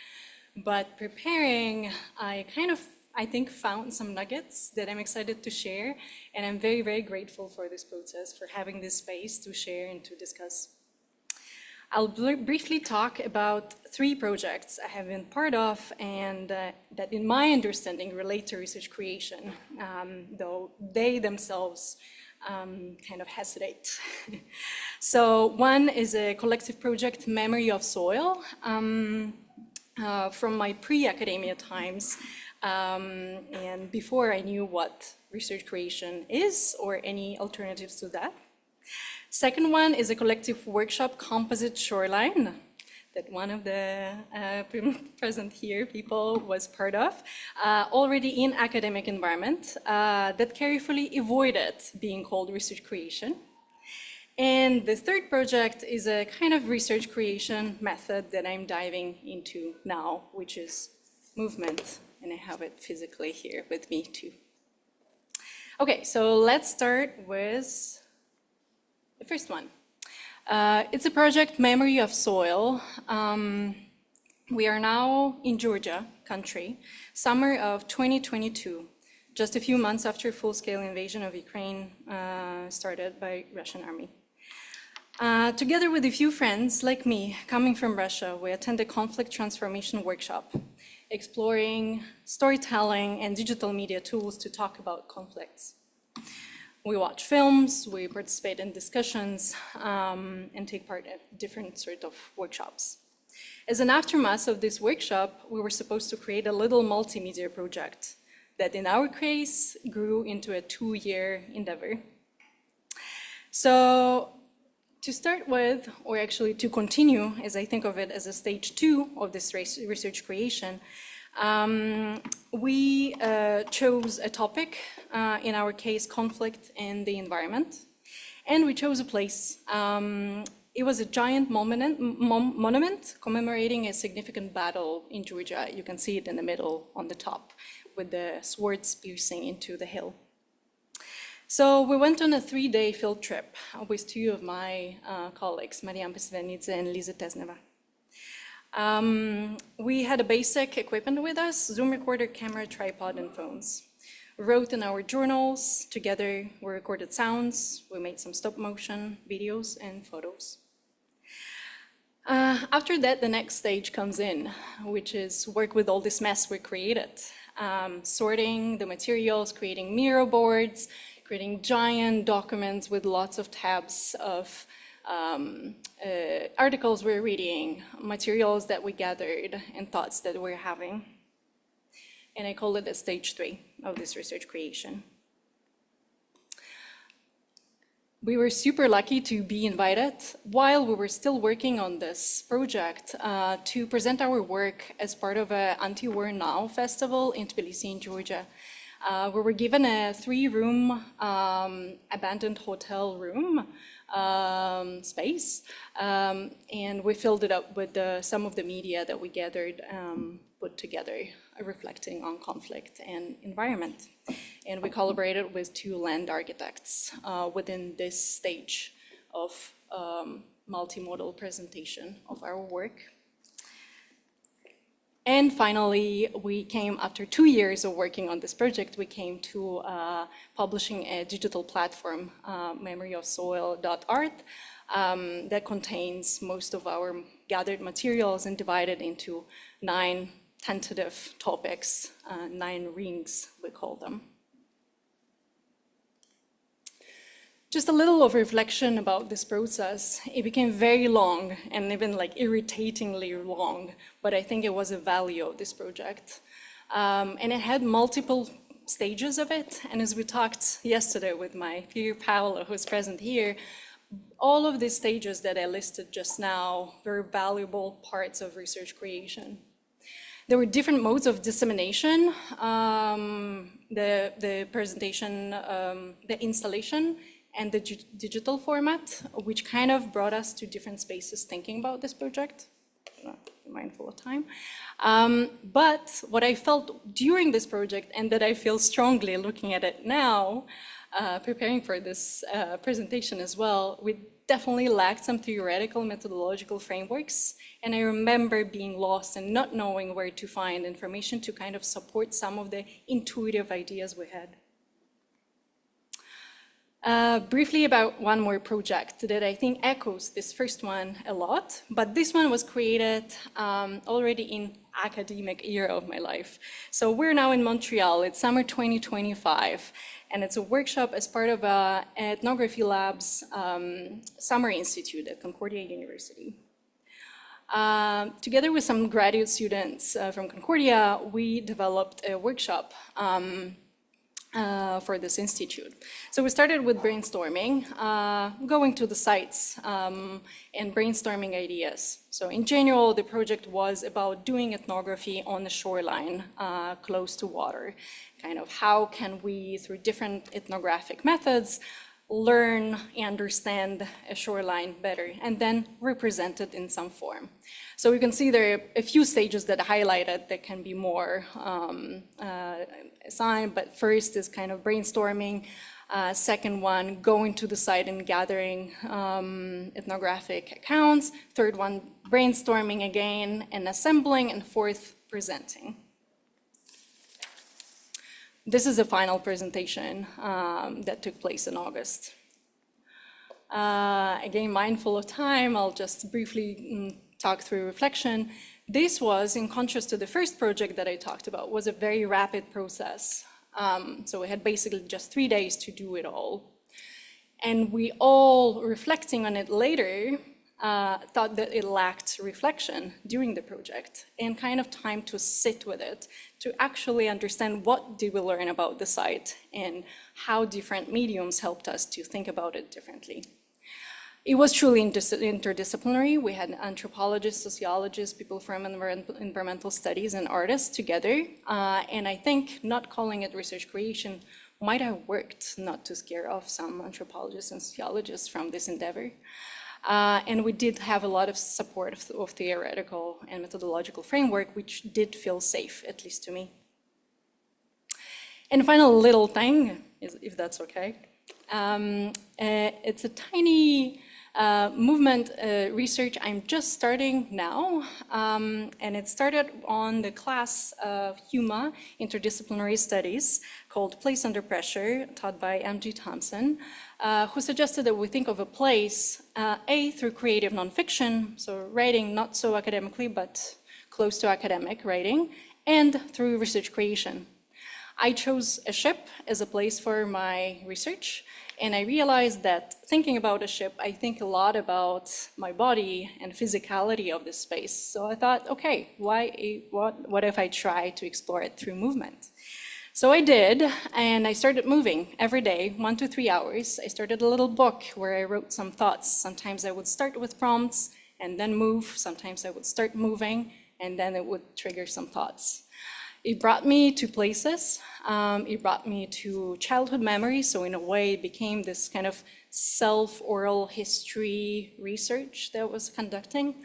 But preparing, I think found some nuggets that I'm excited to share, and I'm very, very grateful for this process, for having this space to share and to discuss. I'll briefly talk about 3 projects I have been part of and that in my understanding relate to research creation, though they themselves kind of hesitate. So one is a collective project, Memory of Soil, from my pre-academia times. And before I knew what research creation is or any alternatives to that. Second one is a collective workshop, Composite Shoreline, that one of the present here people was part of, already in academic environment, that carefully avoided being called research creation. And the third project is a kind of research creation method that I'm diving into now, which is movement. And I have it physically here with me too. Okay, so let's start with the first one. It's a project, Memory of Soil. We are now in Georgia, country, summer of 2022, just a few months after full-scale invasion of Ukraine started by Russian army. Together with a few friends like me coming from Russia, we attended a conflict transformation workshop, exploring storytelling and digital media tools to talk about conflicts. We watch films, we participate in discussions, and take part in different sort of workshops. As an aftermath of this workshop, we were supposed to create a little multimedia project that in our case grew into a 2-year endeavor. So to start with, or actually to continue, as I think of it as a stage 2 of this research creation, we chose a topic, in our case, conflict and the environment, and we chose a place. It was a giant monument commemorating a significant battle in Georgia. You can see it in the middle on the top, with the swords piercing into the hill. So we went on a 3-day field trip with 2 of my colleagues, Raphaël Bessette-Viens and Lisa Tesneva. We had a basic equipment with us: Zoom recorder, camera, tripod, and phones. We wrote in our journals. Together, we recorded sounds. We made some stop motion videos and photos. After that, the next stage comes in, which is work with all this mess we created. Sorting the materials, creating Miro boards, creating giant documents with lots of tabs of articles we're reading, materials that we gathered, and thoughts that we're having. And I call it a stage 3 of this research creation. We were super lucky to be invited, while we were still working on this project, to present our work as part of an Anti-War Now festival in Tbilisi, in Georgia. We were given a 3-room abandoned hotel room space, and we filled it up with some of the media that we gathered, put together, reflecting on conflict and environment. And we collaborated with 2 land architects within this stage of multimodal presentation of our work. And finally, we came, after 2 years of working on this project, we came to publishing a digital platform, memoryofsoil.art, that contains most of our gathered materials and divided into 9 tentative topics, 9 rings, we call them. Just a little of reflection about this process. It became very long and even like irritatingly long, but I think it was a value of this project. And it had multiple stages of it. And as we talked yesterday with my peer Paolo, who's present here, all of these stages that I listed just now were valuable parts of research creation. There were different modes of dissemination, the presentation, the installation, and the digital format, which kind of brought us to different spaces thinking about this project. Be mindful of time. But what I felt during this project, and that I feel strongly looking at it now, preparing for this presentation as well, we definitely lacked some theoretical methodological frameworks. And I remember being lost and not knowing where to find information to kind of support some of the intuitive ideas we had. Briefly about one more project that I think echoes this first one a lot, but this one was created already in academic era of my life. So we're now in Montreal, it's summer 2025, and it's a workshop as part of a ethnography lab's summer institute at Concordia University. Together with some graduate students from Concordia, we developed a workshop for this institute. So we started with brainstorming, going to the sites and brainstorming ideas. So in general, the project was about doing ethnography on the shoreline, close to water. Kind of how can we, through different ethnographic methods, learn and understand a shoreline better, and then represent it in some form. So you can see there are a few stages that I highlighted that can be more assigned, but first is kind of brainstorming, Second one, going to the site and gathering ethnographic accounts. Third one, brainstorming again and assembling. And fourth, presenting. This is a final presentation that took place in August. Again, mindful of time, I'll just briefly talk through reflection. This was, in contrast to the first project that I talked about, was a very rapid process. So we had basically just 3 days to do it all. And we all, reflecting on it later, thought that it lacked reflection during the project and kind of time to sit with it, to actually understand what did we learn about the site and how different mediums helped us to think about it differently. It was truly interdisciplinary. We had anthropologists, sociologists, people from environmental studies, and artists together. And I think not calling it research creation might have worked not to scare off some anthropologists and sociologists from this endeavor. And we did have a lot of support of theoretical and methodological framework, which did feel safe, at least to me. And final little thing, if that's okay. It's a tiny movement research I'm just starting now, and it started on the class of HUMA, Interdisciplinary Studies, called Place Under Pressure, taught by M.G. Thompson, who suggested that we think of a place, through creative nonfiction, so writing not so academically, but close to academic writing, and through research creation. I chose a ship as a place for my research, and I realized that thinking about a ship, I think a lot about my body and physicality of this space. So I thought, okay, what if I try to explore it through movement? So I did, and I started moving every day, 1 to 3 hours. I started a little book where I wrote some thoughts. Sometimes I would start with prompts and then move. Sometimes I would start moving, and then it would trigger some thoughts. It brought me to places, it brought me to childhood memories, so in a way it became this kind of self-oral history research that I was conducting.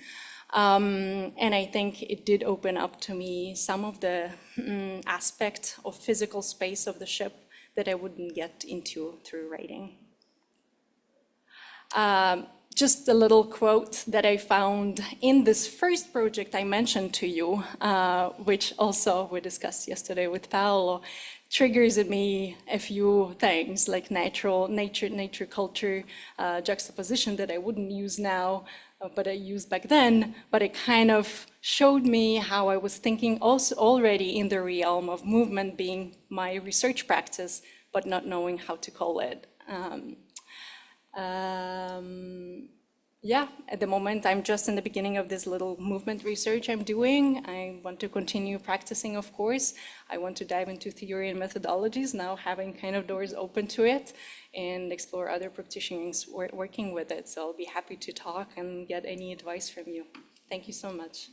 And I think it did open up to me some of the aspect of physical space of the ship that I wouldn't get into through writing. Just a little quote that I found in this first project I mentioned to you, which also we discussed yesterday with Paolo, triggers in me a few things like nature culture juxtaposition that I wouldn't use now, but I used back then. But it kind of showed me how I was thinking also already in the realm of movement being my research practice, but not knowing how to call it. Yeah, at the moment, I'm just in the beginning of this little movement research I'm doing. I want to continue practicing, of course. I want to dive into theory and methodologies, now having kind of doors open to it, and explore other practitioners working with it. So I'll be happy to talk and get any advice from you. Thank you so much.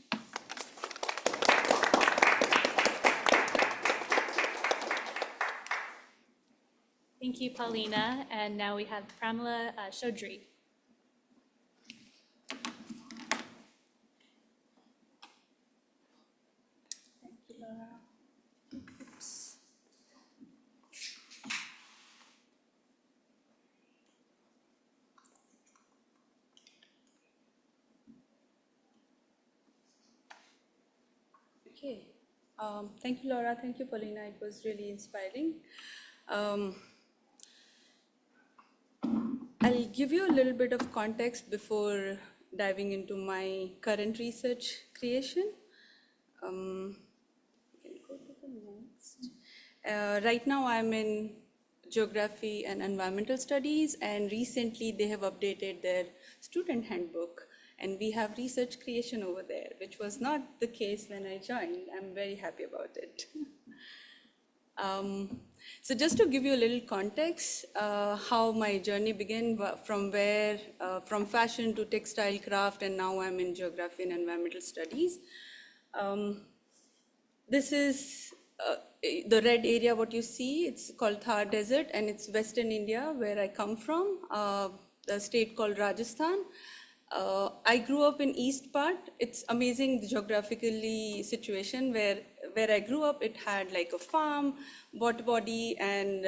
Thank you, Paulina. And now we have Pramila Chaudhry. Okay. Thank you, Laura. Thank you, Paulina. It was really inspiring. I'll give you a little bit of context before diving into my current research creation. You can go to the next. Right now, I'm in geography and environmental studies, and recently they have updated their student handbook, and we have research creation over there, which was not the case when I joined. I'm very happy about it. So just to give you a little context, how my journey began from fashion to textile craft, and now I'm in geography and environmental studies. This is the red area, what you see, it's called Thar Desert, and it's Western India, where I come from, the state called Rajasthan. I grew up in east part. It's amazing the geographically situation where I grew up. It had like a farm, water body, and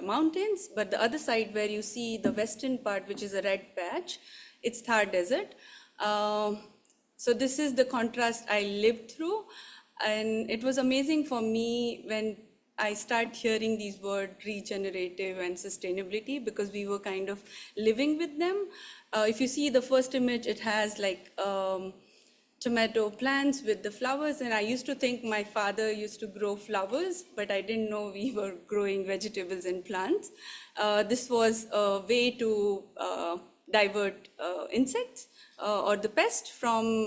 mountains, but the other side where you see the western part, which is a red patch, it's Thar Desert. So this is the contrast I lived through, and it was amazing for me when I start hearing these words regenerative and sustainability, because we were kind of living with them. If you see the first image, it has like tomato plants with the flowers, and I used to think my father used to grow flowers, but I didn't know we were growing vegetables and plants. This was a way to divert insects or the pest from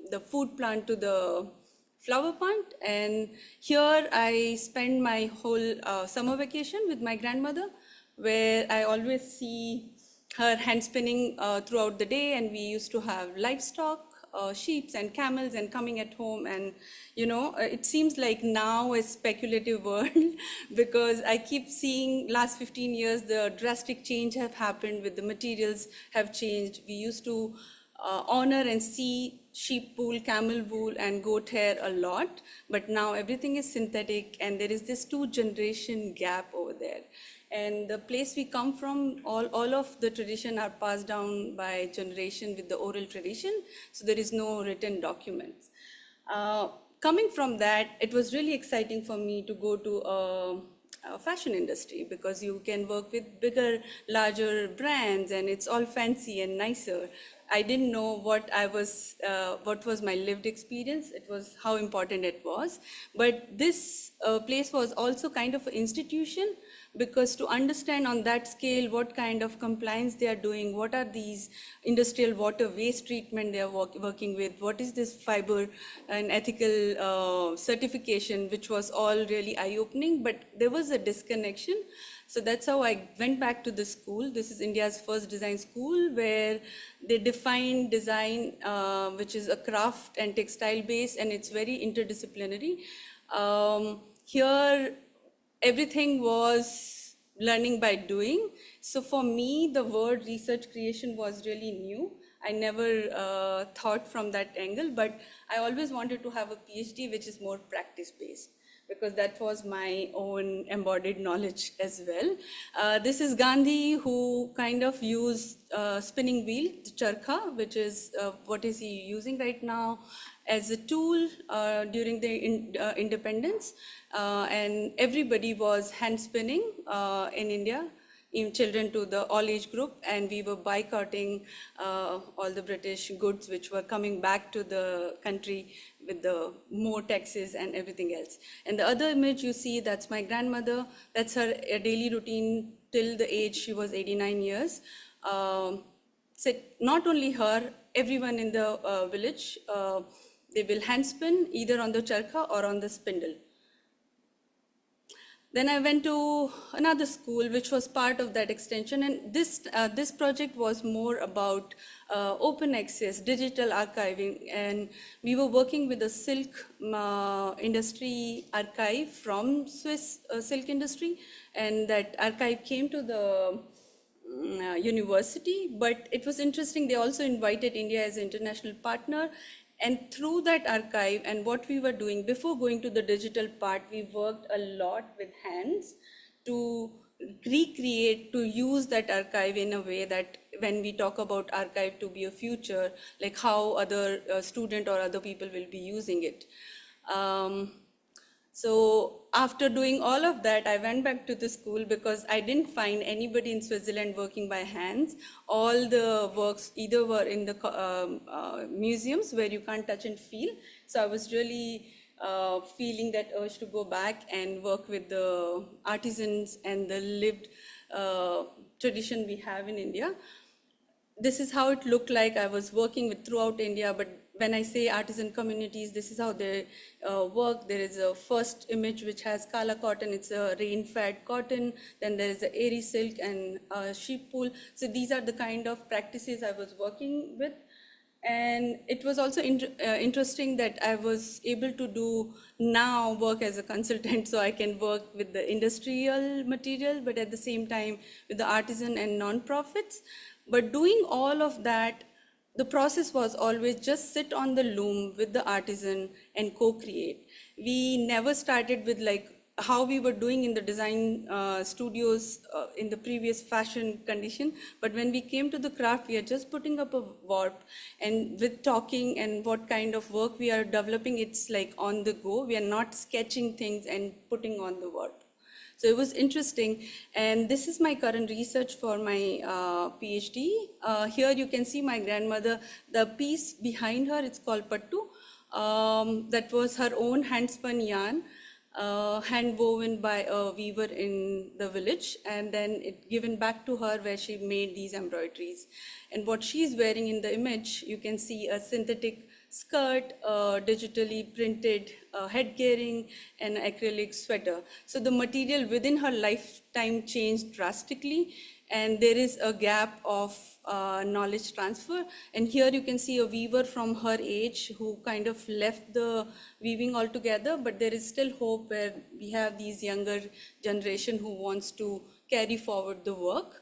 the food plant to the flower plant. And here I spend my whole summer vacation with my grandmother, where I always see her hand spinning throughout the day, and we used to have livestock, sheep and camels, and coming at home. And it seems like now a speculative world because I keep seeing last 15 years the drastic change have happened with the materials have changed. We used to honor and see sheep wool, camel wool, and goat hair a lot, but now everything is synthetic, and there is this 2-generation gap over there. And the place we come from, all of the tradition are passed down by generation with the oral tradition, so there is no written documents. Coming from that, it was really exciting for me to go to a fashion industry, because you can work with bigger, larger brands, and it's all fancy and nicer. I didn't know what was my lived experience. It was how important it was. But this place was also kind of an institution, because to understand on that scale what kind of compliance they are doing, what are these industrial water waste treatment they are working with, what is this fiber and ethical certification, which was all really eye-opening, but there was a disconnection. So that's how I went back to the school. This is India's first design school, where they define design, which is a craft and textile base, and it's very interdisciplinary. Here, everything was learning by doing. So for me, the word research creation was really new. I never thought from that angle, but I always wanted to have a PhD which is more practice-based, because that was my own embodied knowledge as well. This is Gandhi, who kind of used spinning wheel, the charkha, which is what is he using right now, as a tool during the independence. And everybody was hand spinning in India, in children to the all age group, and we were boycotting all the British goods which were coming back to the country with the more taxes and everything else. And the other image you see, that's my grandmother. That's her daily routine till the age she was 89 years. So not only her, everyone in the village, they will hand spin either on the charkha or on the spindle. Then I went to another school, which was part of that extension. And this project was more about open access, digital archiving. And we were working with the silk industry archive from Swiss silk industry. And that archive came to the university. But it was interesting, they also invited India as an international partner. And through that archive and what we were doing before going to the digital part, we worked a lot with hands to recreate, to use that archive in a way that when we talk about archive to be a future, like how other student or other people will be using it. So after doing all of that, I went back to the school because I didn't find anybody in Switzerland working by hands. All the works either were in the museums where you can't touch and feel. So I was really feeling that urge to go back and work with the artisans and the lived tradition we have in India. This is how it looked like. I was working with throughout India, but when I say artisan communities, this is how they work. There is a first image which has kala cotton, it's a rain-fed cotton. Then there is the airy silk and sheep wool. So these are the kind of practices I was working with. And it was also interesting that I was able to do now work as a consultant, so I can work with the industrial material, but at the same time with the artisan and non-profits. But doing all of that, the process was always just sit on the loom with the artisan and co-create. We never started with like how we were doing in the design studios in the previous fashion condition. But when we came to the craft, we are just putting up a warp, and with talking and what kind of work we are developing, it's like on the go. We are not sketching things and putting on the warp. So it was interesting, and this is my current research for my PhD. Here you can see my grandmother, the piece behind her, it's called pattu. That was her own hand-spun yarn, hand woven by a weaver in the village, and then it given back to her where she made these embroideries. And what she's wearing in the image, you can see a synthetic skirt, digitally printed headgearing, and acrylic sweater. So the material within her lifetime changed drastically, and there is a gap of knowledge transfer. And here you can see a weaver from her age who kind of left the weaving altogether, but there is still hope where we have these younger generation who wants to carry forward the work.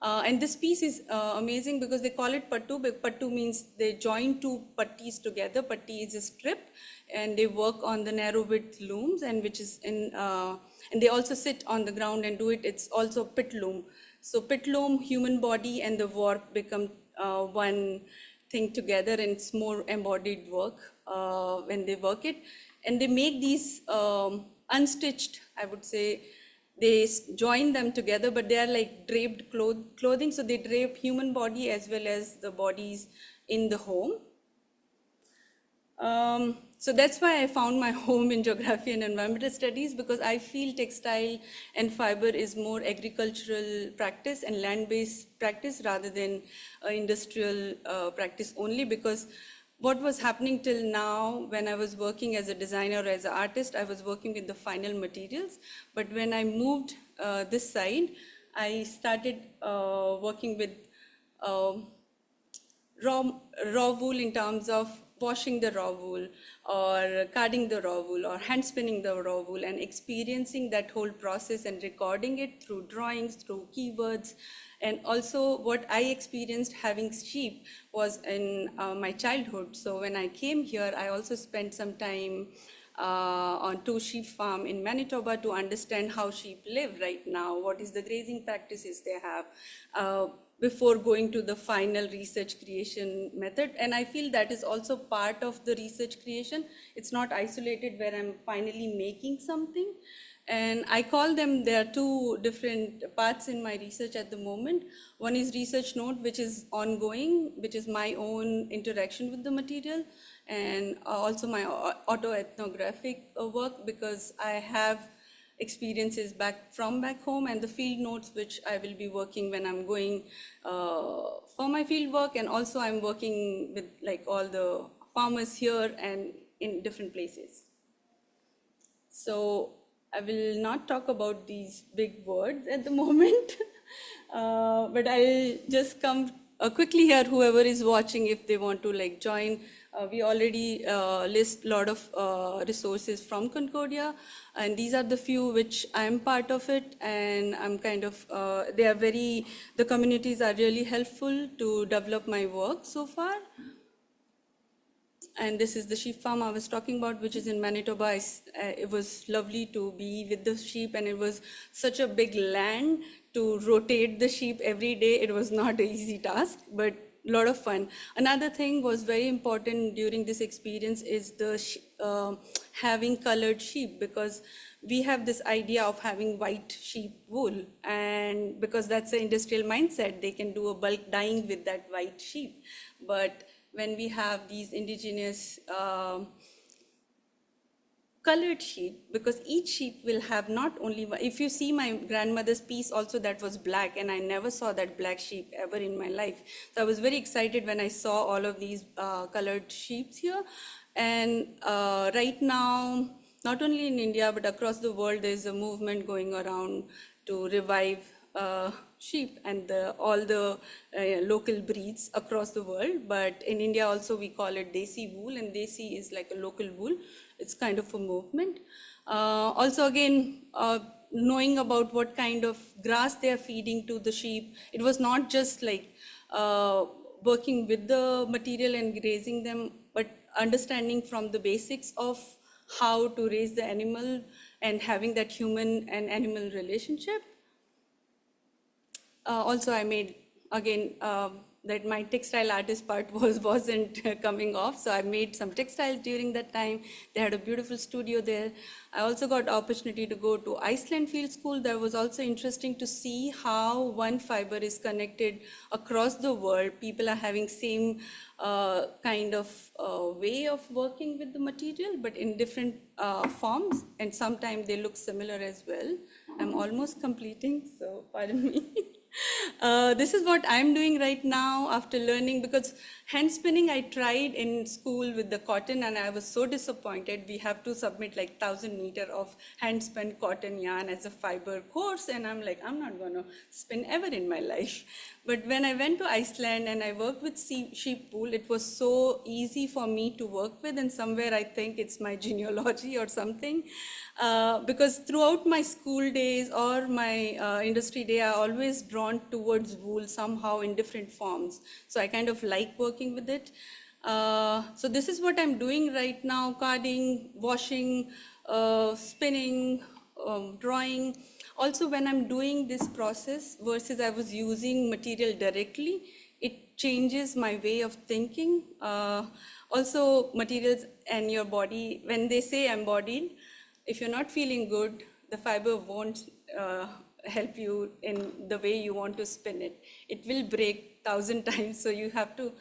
And this piece is amazing because they call it pattu. Pattu means they join two pattis together. Patti is a strip, and they work on the narrow width looms, and which is in, and they also sit on the ground and do it. It's also pit loom. So pit loom, human body, and the warp become one thing together, and it's more embodied work when they work it. And they make these unstitched, I would say. They join them together, but they are like draped clothing. So they drape human body as well as the bodies in the home. So that's why I found my home in geography and environmental studies, because I feel textile and fiber is more agricultural practice and land-based practice rather than industrial practice only. Because what was happening till now, when I was working as a designer or as an artist, I was working with the final materials. But when I moved this side, I started working with raw wool in terms of washing the raw wool or carding the raw wool or hand spinning the raw wool, and experiencing that whole process and recording it through drawings, through keywords. And also what I experienced having sheep was in my childhood. So when I came here, I also spent some time on two sheep farm in Manitoba to understand how sheep live right now, what is the grazing practices they have, before going to the final research creation method. And I feel that is also part of the research creation. It's not isolated where I'm finally making something. And I call them, there are two different parts in my research at the moment. One is research note, which is ongoing, which is my own interaction with the material, and also my autoethnographic work, because I have experiences back home, and the field notes which I will be working when I'm going for my field work. And also I'm working with like all the farmers here and in different places. So I will not talk about these big words at the moment, but I'll just come quickly here, whoever is watching, if they want to like join. We already list a lot of resources from Concordia, and these are the few which I'm part of it, and I'm kind of, the communities are really helpful to develop my work so far. And this is the sheep farm I was talking about, which is in Manitoba. It was lovely to be with the sheep, and it was such a big land to rotate the sheep every day. It was not an easy task, but a lot of fun. Another thing was very important during this experience is the having colored sheep, because we have this idea of having white sheep wool, and because that's the industrial mindset, they can do a bulk dyeing with that white sheep. But when we have these indigenous colored sheep, because each sheep will have not only, if you see my grandmother's piece also, that was black, and I never saw that black sheep ever in my life. So I was very excited when I saw all of these colored sheep here. And right now, not only in India, but across the world, there's a movement going around to revive sheep and all the local breeds across the world. But in India also, we call it Desi wool, and Desi is like a local wool. It's kind of a movement. Also, again, knowing about what kind of grass they are feeding to the sheep. It was not just like working with the material and grazing them, but understanding from the basics of how to raise the animal and having that human and animal relationship. Also, I made, again, that my textile artist part wasn't coming off, so I made some textiles during that time. They had a beautiful studio there. I also got opportunity to go to Iceland Field School. That was also interesting to see how one fiber is connected across the world. People are having same kind of way of working with the material, but in different forms, and sometimes they look similar as well. I'm almost completing, so pardon me. This is what I'm doing right now after learning, because hand spinning I tried in school with the cotton and I was so disappointed. We have to submit like 1,000 meters of hand spun cotton yarn as a fiber course, and I'm like, I'm not gonna spin ever in my life. But when I went to Iceland and I worked with sheep wool, it was so easy for me to work with, and somewhere I think it's my genealogy or something. Because throughout my school days or my industry day, I always drawn towards wool somehow in different forms. So I kind of like working with it. So this is what I'm doing right now: carding, washing, spinning, drawing. Also, when I'm doing this process versus I was using material directly, it changes my way of thinking. Also, materials and your body, when they say embodied, if you're not feeling good, the fiber won't help you in the way you want to spin it. It will break 1,000 times, so you have to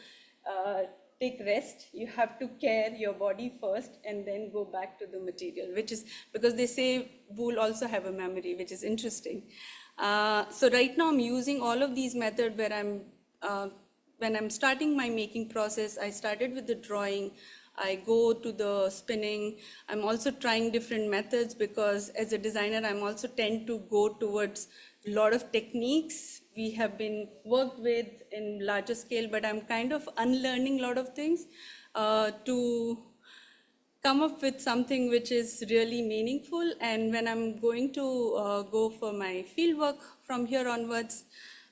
take rest. You have to care your body first and then go back to the material, which is because they say wool also have a memory, which is interesting. So right now I'm using all of these methods where when I'm starting my making process, I started with the drawing. I go to the spinning. I'm also trying different methods because as a designer, I'm also tend to go towards a lot of techniques we have been worked with in larger scale, but I'm kind of unlearning a lot of things to come up with something which is really meaningful. And when I'm going to go for my field work from here onwards,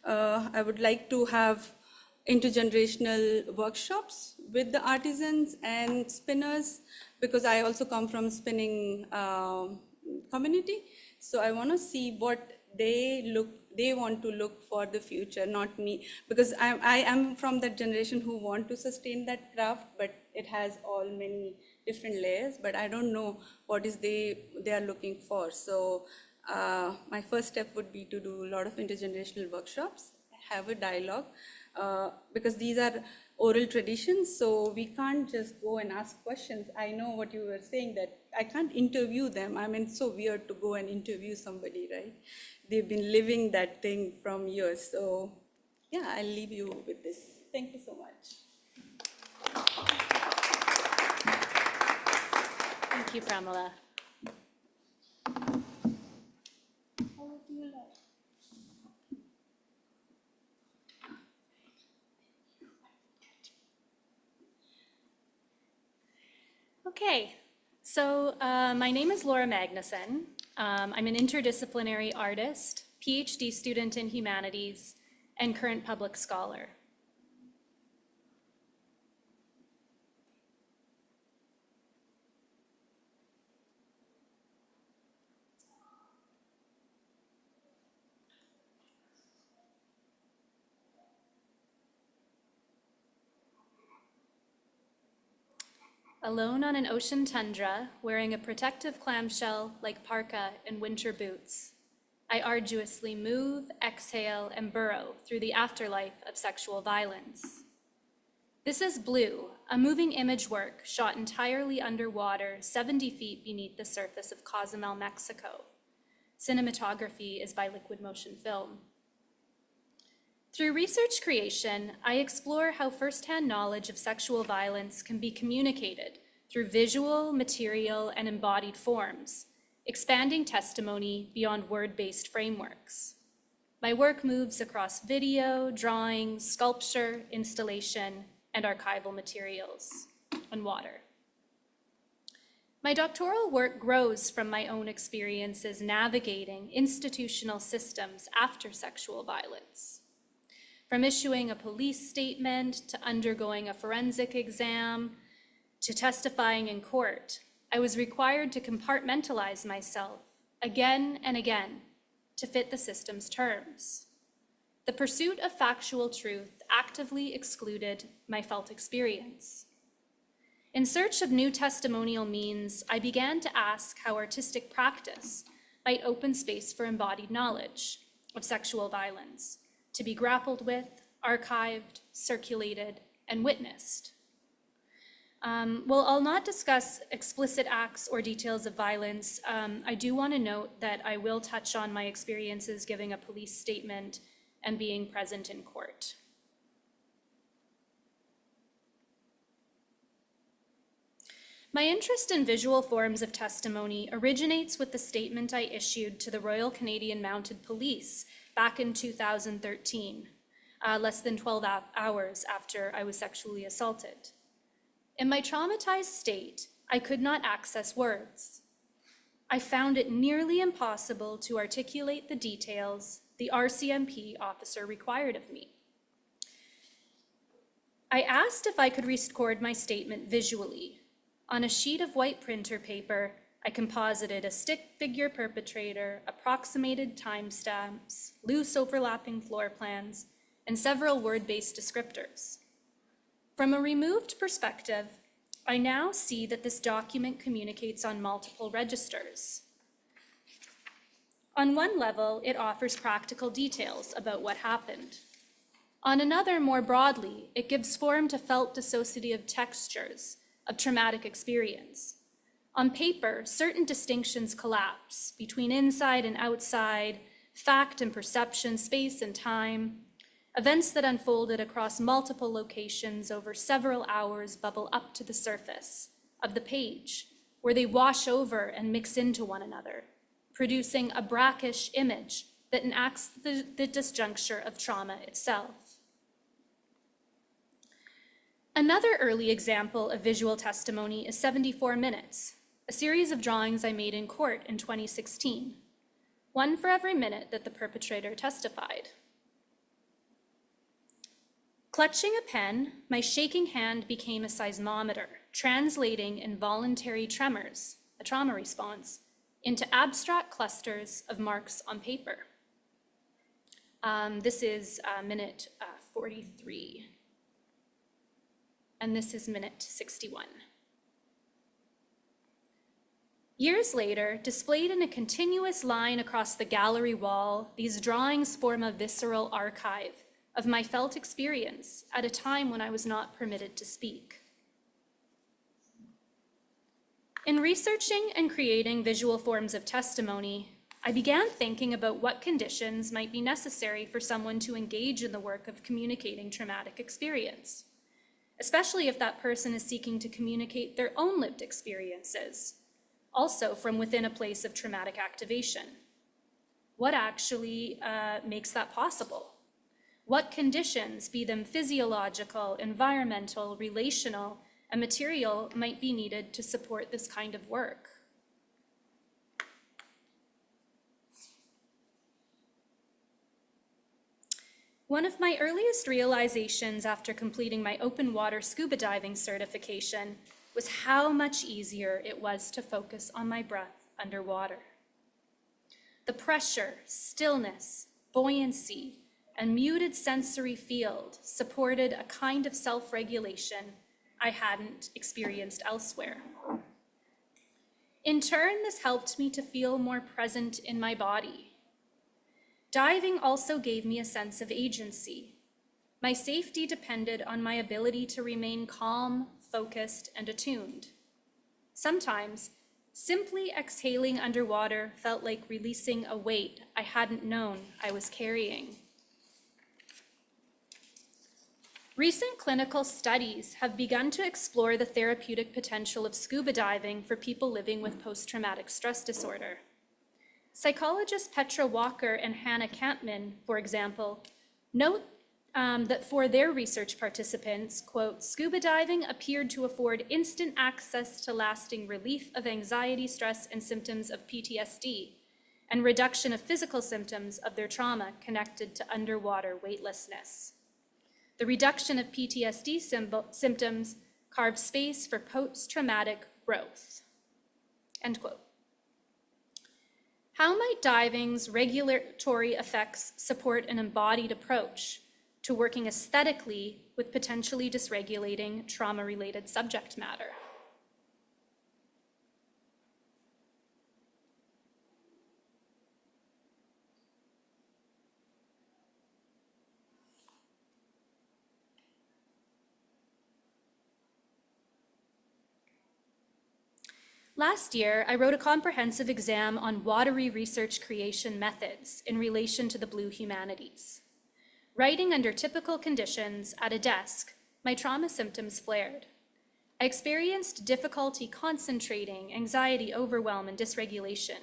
I would like to have intergenerational workshops with the artisans and spinners, because I also come from spinning community. So I want to see what they want to look for the future, not me, because I am from that generation who want to sustain that craft, but it has all many different layers, but I don't know what is they are looking for. So my first step would be to do a lot of intergenerational workshops, have a dialogue, because these are oral traditions, so we can't just go and ask questions. I know what you were saying, that I can't interview them. I mean, it's so weird to go and interview somebody, right? They've been living that thing from years. So yeah, I'll leave you with this. Thank you so much. Thank you, Pramila. Okay, so my name is Laura Magnuson. I'm an interdisciplinary artist, PhD student in humanities, and current public scholar. Alone on an ocean tundra, wearing a protective clamshell like parka and winter boots, I arduously move, exhale, and burrow through the afterlife of sexual violence. This is Blue, a moving image work shot entirely underwater, 70 feet beneath the surface of Cozumel, Mexico. Cinematography is by Liquid Motion Film. Through research creation, I explore how firsthand knowledge of sexual violence can be communicated through visual, material, and embodied forms, expanding testimony beyond word-based frameworks. My work moves across video, drawing, sculpture, installation, and archival materials, and water. My doctoral work grows from my own experiences navigating institutional systems after sexual violence. From issuing a police statement to undergoing a forensic exam to testifying in court, I was required to compartmentalize myself again and again to fit the system's terms. The pursuit of factual truth actively excluded my felt experience. In search of new testimonial means, I began to ask how artistic practice might open space for embodied knowledge of sexual violence, to be grappled with, archived, circulated, and witnessed. While I'll not discuss explicit acts or details of violence, I do want to note that I will touch on my experiences giving a police statement and being present in court. My interest in visual forms of testimony originates with the statement I issued to the Royal Canadian Mounted Police back in 2013, less than 12 hours after I was sexually assaulted. In my traumatized state, I could not access words. I found it nearly impossible to articulate the details the RCMP officer required of me. I asked if I could record my statement visually. On a sheet of white printer paper, I composited a stick figure perpetrator, approximated timestamps, loose overlapping floor plans, and several word-based descriptors. From a removed perspective, I now see that this document communicates on multiple registers. On one level, it offers practical details about what happened. On another, more broadly, it gives form to felt dissociative textures of traumatic experience. On paper, certain distinctions collapse between inside and outside, fact and perception, space and time. Events that unfolded across multiple locations over several hours bubble up to the surface of the page, where they wash over and mix into one another, producing a brackish image that enacts the disjuncture of trauma itself. Another early example of visual testimony is 74 Minutes, a series of drawings I made in court in 2016, one for every minute that the perpetrator testified. Clutching a pen, my shaking hand became a seismometer, translating involuntary tremors, a trauma response, into abstract clusters of marks on paper. This is minute 43. And this is minute 61. Years later, displayed in a continuous line across the gallery wall, these drawings form a visceral archive of my felt experience at a time when I was not permitted to speak. In researching and creating visual forms of testimony, I began thinking about what conditions might be necessary for someone to engage in the work of communicating traumatic experience, especially if that person is seeking to communicate their own lived experiences, also from within a place of traumatic activation. What actually makes that possible? What conditions, be them physiological, environmental, relational, and material, might be needed to support this kind of work? One of my earliest realizations after completing my open water scuba diving certification was how much easier it was to focus on my breath underwater. The pressure, stillness, buoyancy, and muted sensory field supported a kind of self-regulation I hadn't experienced elsewhere. In turn, this helped me to feel more present in my body. Diving also gave me a sense of agency. My safety depended on my ability to remain calm, focused, and attuned. Sometimes, simply exhaling underwater felt like releasing a weight I hadn't known I was carrying. Recent clinical studies have begun to explore the therapeutic potential of scuba diving for people living with post-traumatic stress disorder. Psychologists Petra Walker and Hannah Kampman, for example, note that for their research participants, quote, scuba diving appeared to afford instant access to lasting relief of anxiety, stress, and symptoms of PTSD, and reduction of physical symptoms of their trauma connected to underwater weightlessness. The reduction of PTSD symptoms carves space for post-traumatic growth. End quote. How might diving's regulatory effects support an embodied approach to working aesthetically with potentially dysregulating trauma-related subject matter? Last year, I wrote a comprehensive exam on watery research creation methods in relation to the blue humanities. Writing under typical conditions at a desk, my trauma symptoms flared. I experienced difficulty concentrating, anxiety, overwhelm, and dysregulation.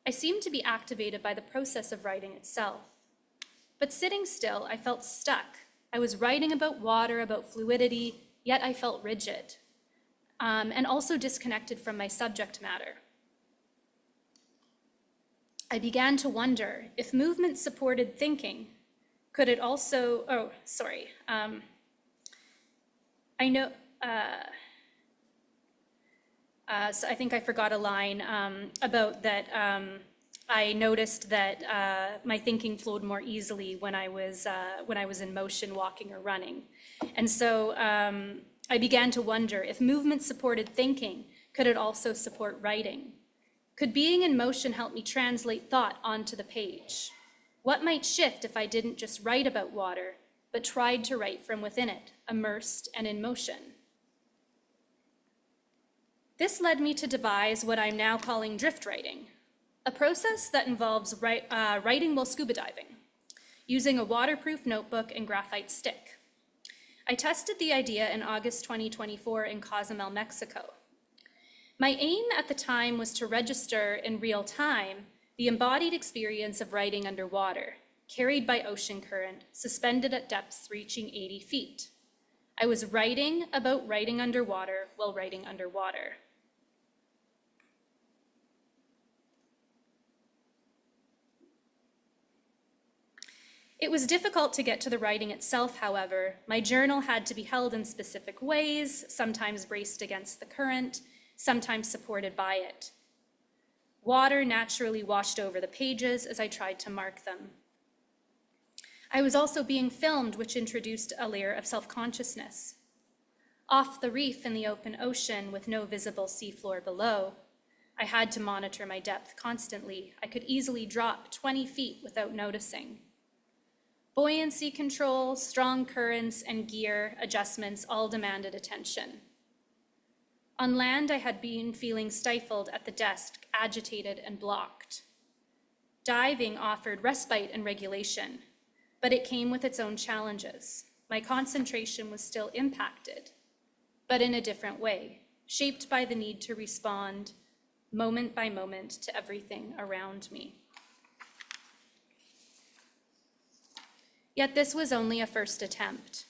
I seemed to be activated by the process of writing itself. But sitting still, I felt stuck. I was writing about water, about fluidity, yet I felt rigid. And also disconnected from my subject matter. I began to wonder if movement supported thinking, could it also, so I think I forgot a line about that. I noticed that my thinking flowed more easily when I was in motion, walking or running. And so I began to wonder if movement supported thinking, could it also support writing? Could being in motion help me translate thought onto the page? What might shift if I didn't just write about water, but tried to write from within it, immersed and in motion? This led me to devise what I'm now calling drift writing, a process that involves writing while scuba diving, using a waterproof notebook and graphite stick. I tested the idea in August 2024 in Cozumel, Mexico. My aim at the time was to register in real time the embodied experience of writing underwater, carried by ocean current, suspended at depths reaching 80 feet. I was writing about writing underwater while writing underwater. It was difficult to get to the writing itself, however. My journal had to be held in specific ways, sometimes braced against the current, sometimes supported by it. Water naturally washed over the pages as I tried to mark them. I was also being filmed, which introduced a layer of self-consciousness. Off the reef in the open ocean with no visible seafloor below, I had to monitor my depth constantly. I could easily drop 20 feet without noticing. Buoyancy control, strong currents, and gear adjustments all demanded attention. On land, I had been feeling stifled at the desk, agitated and blocked. Diving offered respite and regulation, but it came with its own challenges. My concentration was still impacted, but in a different way, shaped by the need to respond moment by moment to everything around me. Yet this was only a first attempt.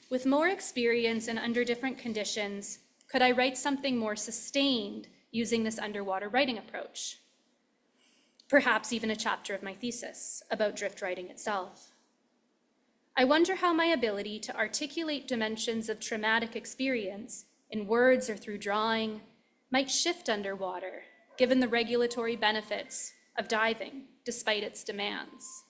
With more experience and under different conditions, could I write something more sustained using this underwater writing approach? Perhaps even a chapter of my thesis about drift writing itself. I wonder how my ability to articulate dimensions of traumatic experience in words or through drawing might shift underwater, given the regulatory benefits of diving, despite its demands.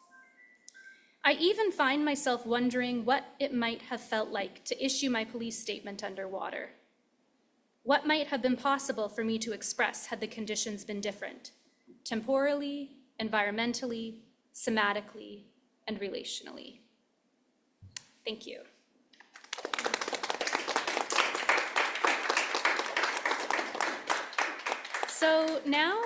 I even find myself wondering what it might have felt like to issue my police statement underwater. What might have been possible for me to express had the conditions been different, temporally, environmentally, somatically, and relationally. Thank you. So now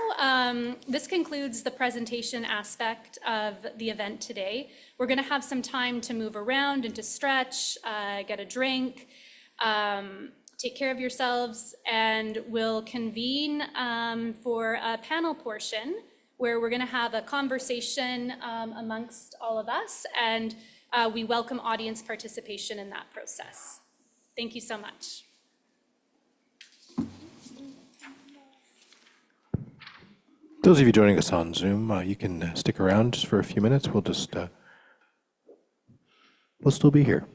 this concludes the presentation aspect of the event today. We're going to have some time to move around and to stretch, get a drink, take care of yourselves, and we'll convene for a panel portion where we're going to have a conversation amongst all of us, and we welcome audience participation in that process. Thank you so much. Those of you joining us on Zoom, you can stick around just for a few minutes. We'll still be here.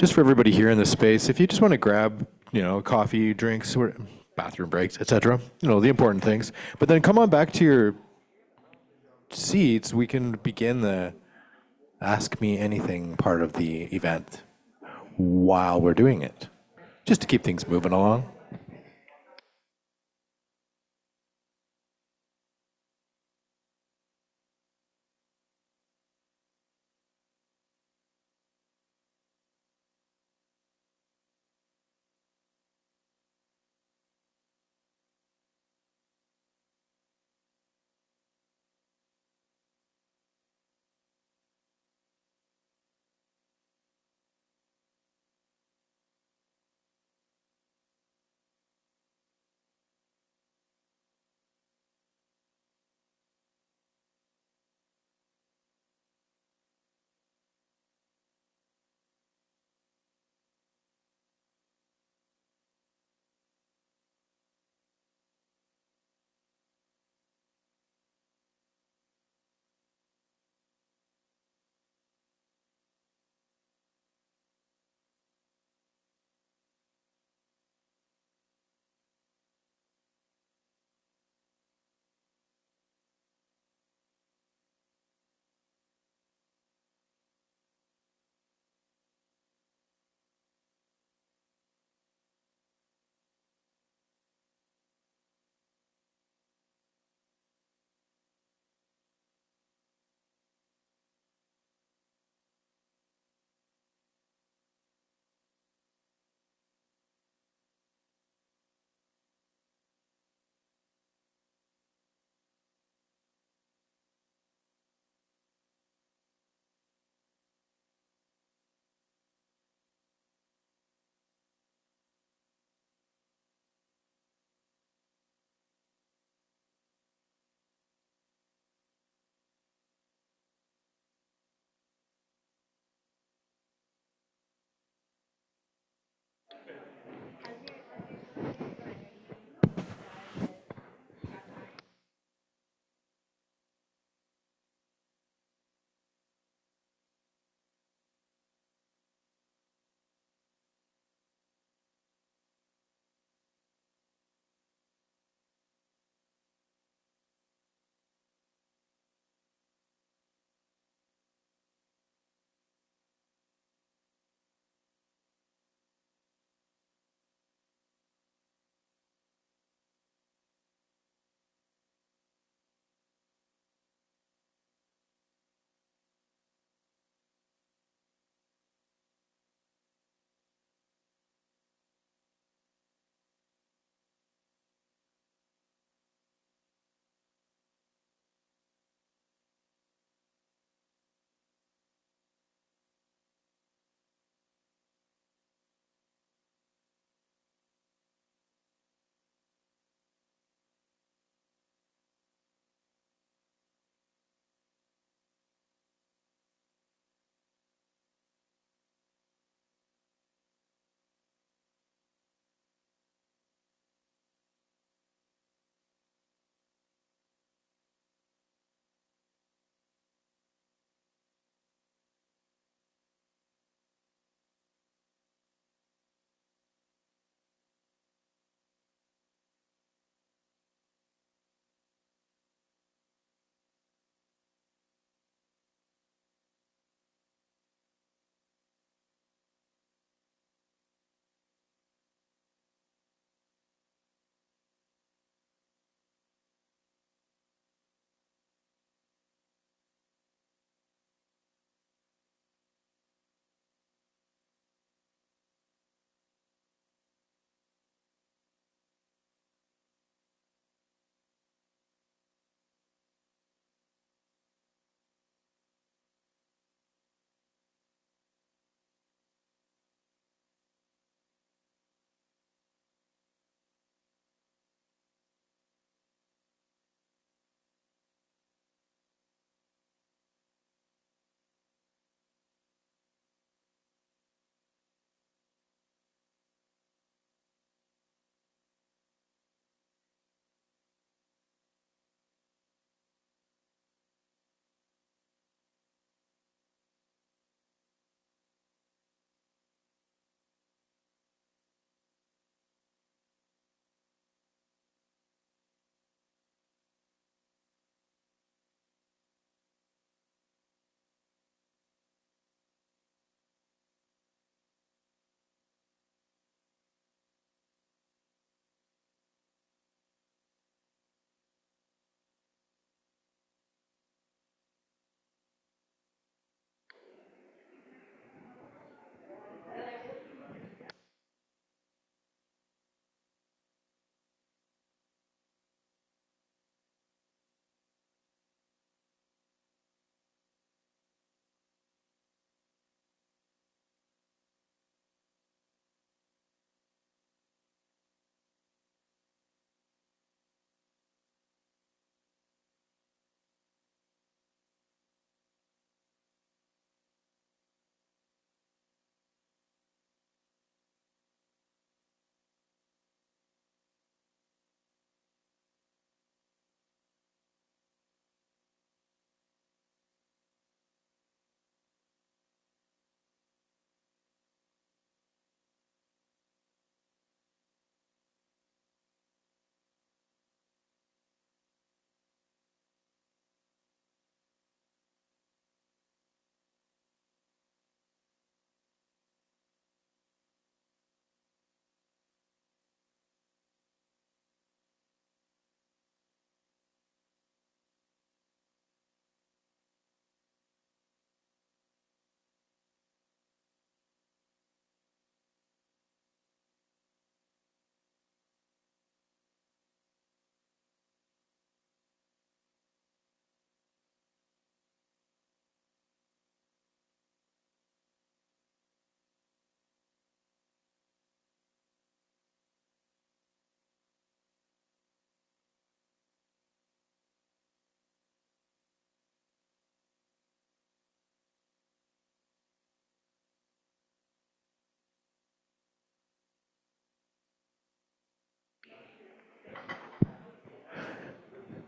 just for everybody here in this space, if you just want to grab, coffee, drinks, or bathroom breaks, etc., the important things, but then come on back to your seats, we can begin the Ask Me Anything part of the event while we're doing it, just to keep things moving along.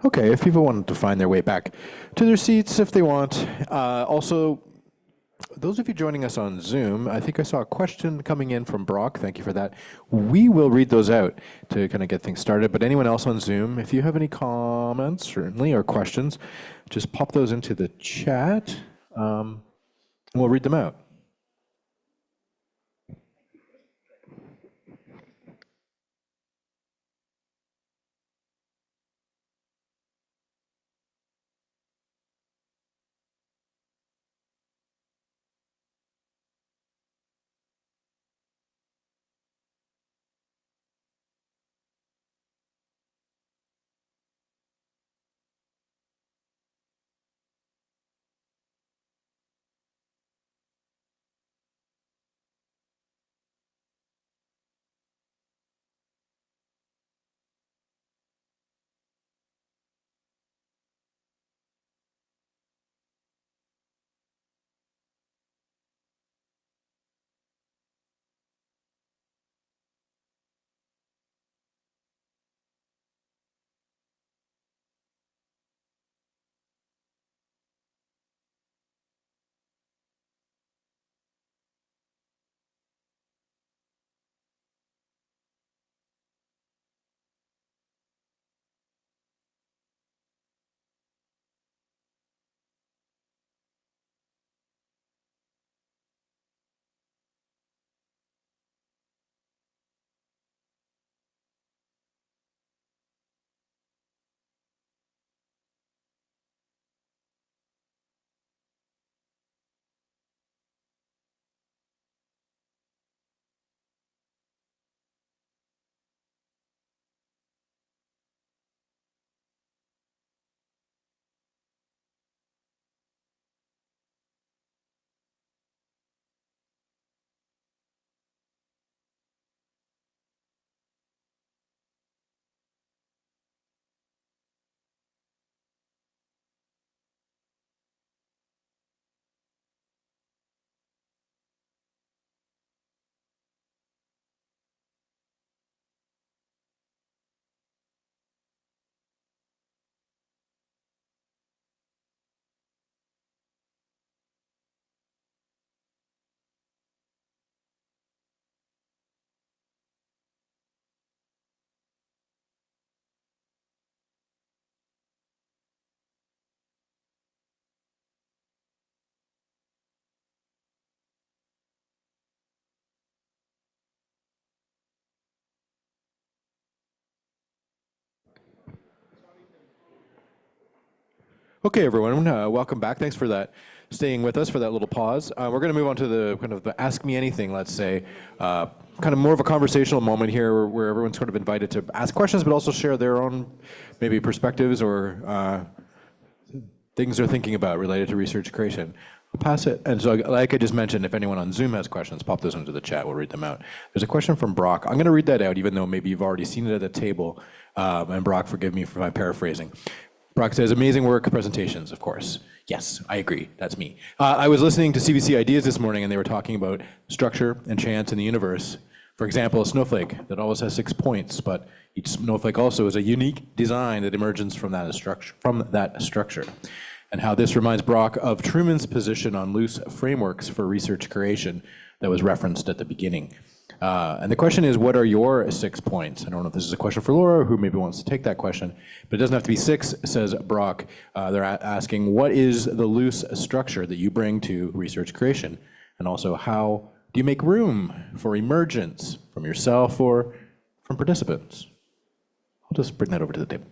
Okay, if people wanted to find their way back to their seats if they want. Also, those of you joining us on Zoom, I think I saw a question coming in from Brock. Thank you for that. We will read those out to kind of get things started. But anyone else on Zoom, if you have any comments, certainly, or questions, just pop those into the chat. And we'll read them out. Okay, everyone, welcome back. Thanks for that, staying with us for that little pause. We're going to move on to the kind of the Ask Me Anything, let's say, kind of more of a conversational moment here where everyone's sort of invited to ask questions, but also share their own maybe perspectives or things they're thinking about related to research creation. I'll pass it. And so, like I just mentioned, if anyone on Zoom has questions, pop those into the chat. We'll read them out. There's a question from Brock. I'm going to read that out, even though maybe you've already seen it at the table. And Brock, forgive me for my paraphrasing. Brock says, amazing work, presentations, of course. Yes, I agree, that's me. I was listening to CBC Ideas this morning and they were talking about structure and chance in the universe. For example, a snowflake that always has 6 points, but each snowflake also is a unique design that emerges from that structure. And how this reminds Brock of Truman's position on loose frameworks for research creation that was referenced at the beginning. And the question is, what are your 6 points? I don't know if this is a question for Laura, who maybe wants to take that question, but it doesn't have to be 6, says Brock. They're asking, what is the loose structure that you bring to research creation? And also, how do you make room for emergence from yourself or from participants? I'll just bring that over to the table.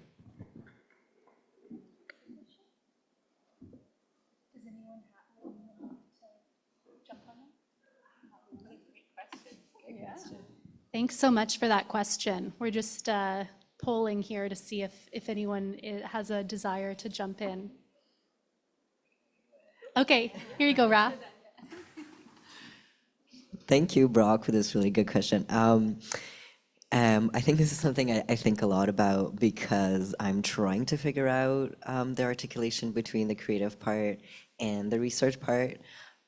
Thanks so much for that question. We're just polling here to see if anyone has a desire to jump in. Okay, here you go, Ra. Thank you, Brock, for this really good question. I think this is something I think a lot about because I'm trying to figure out the articulation between the creative part and the research part.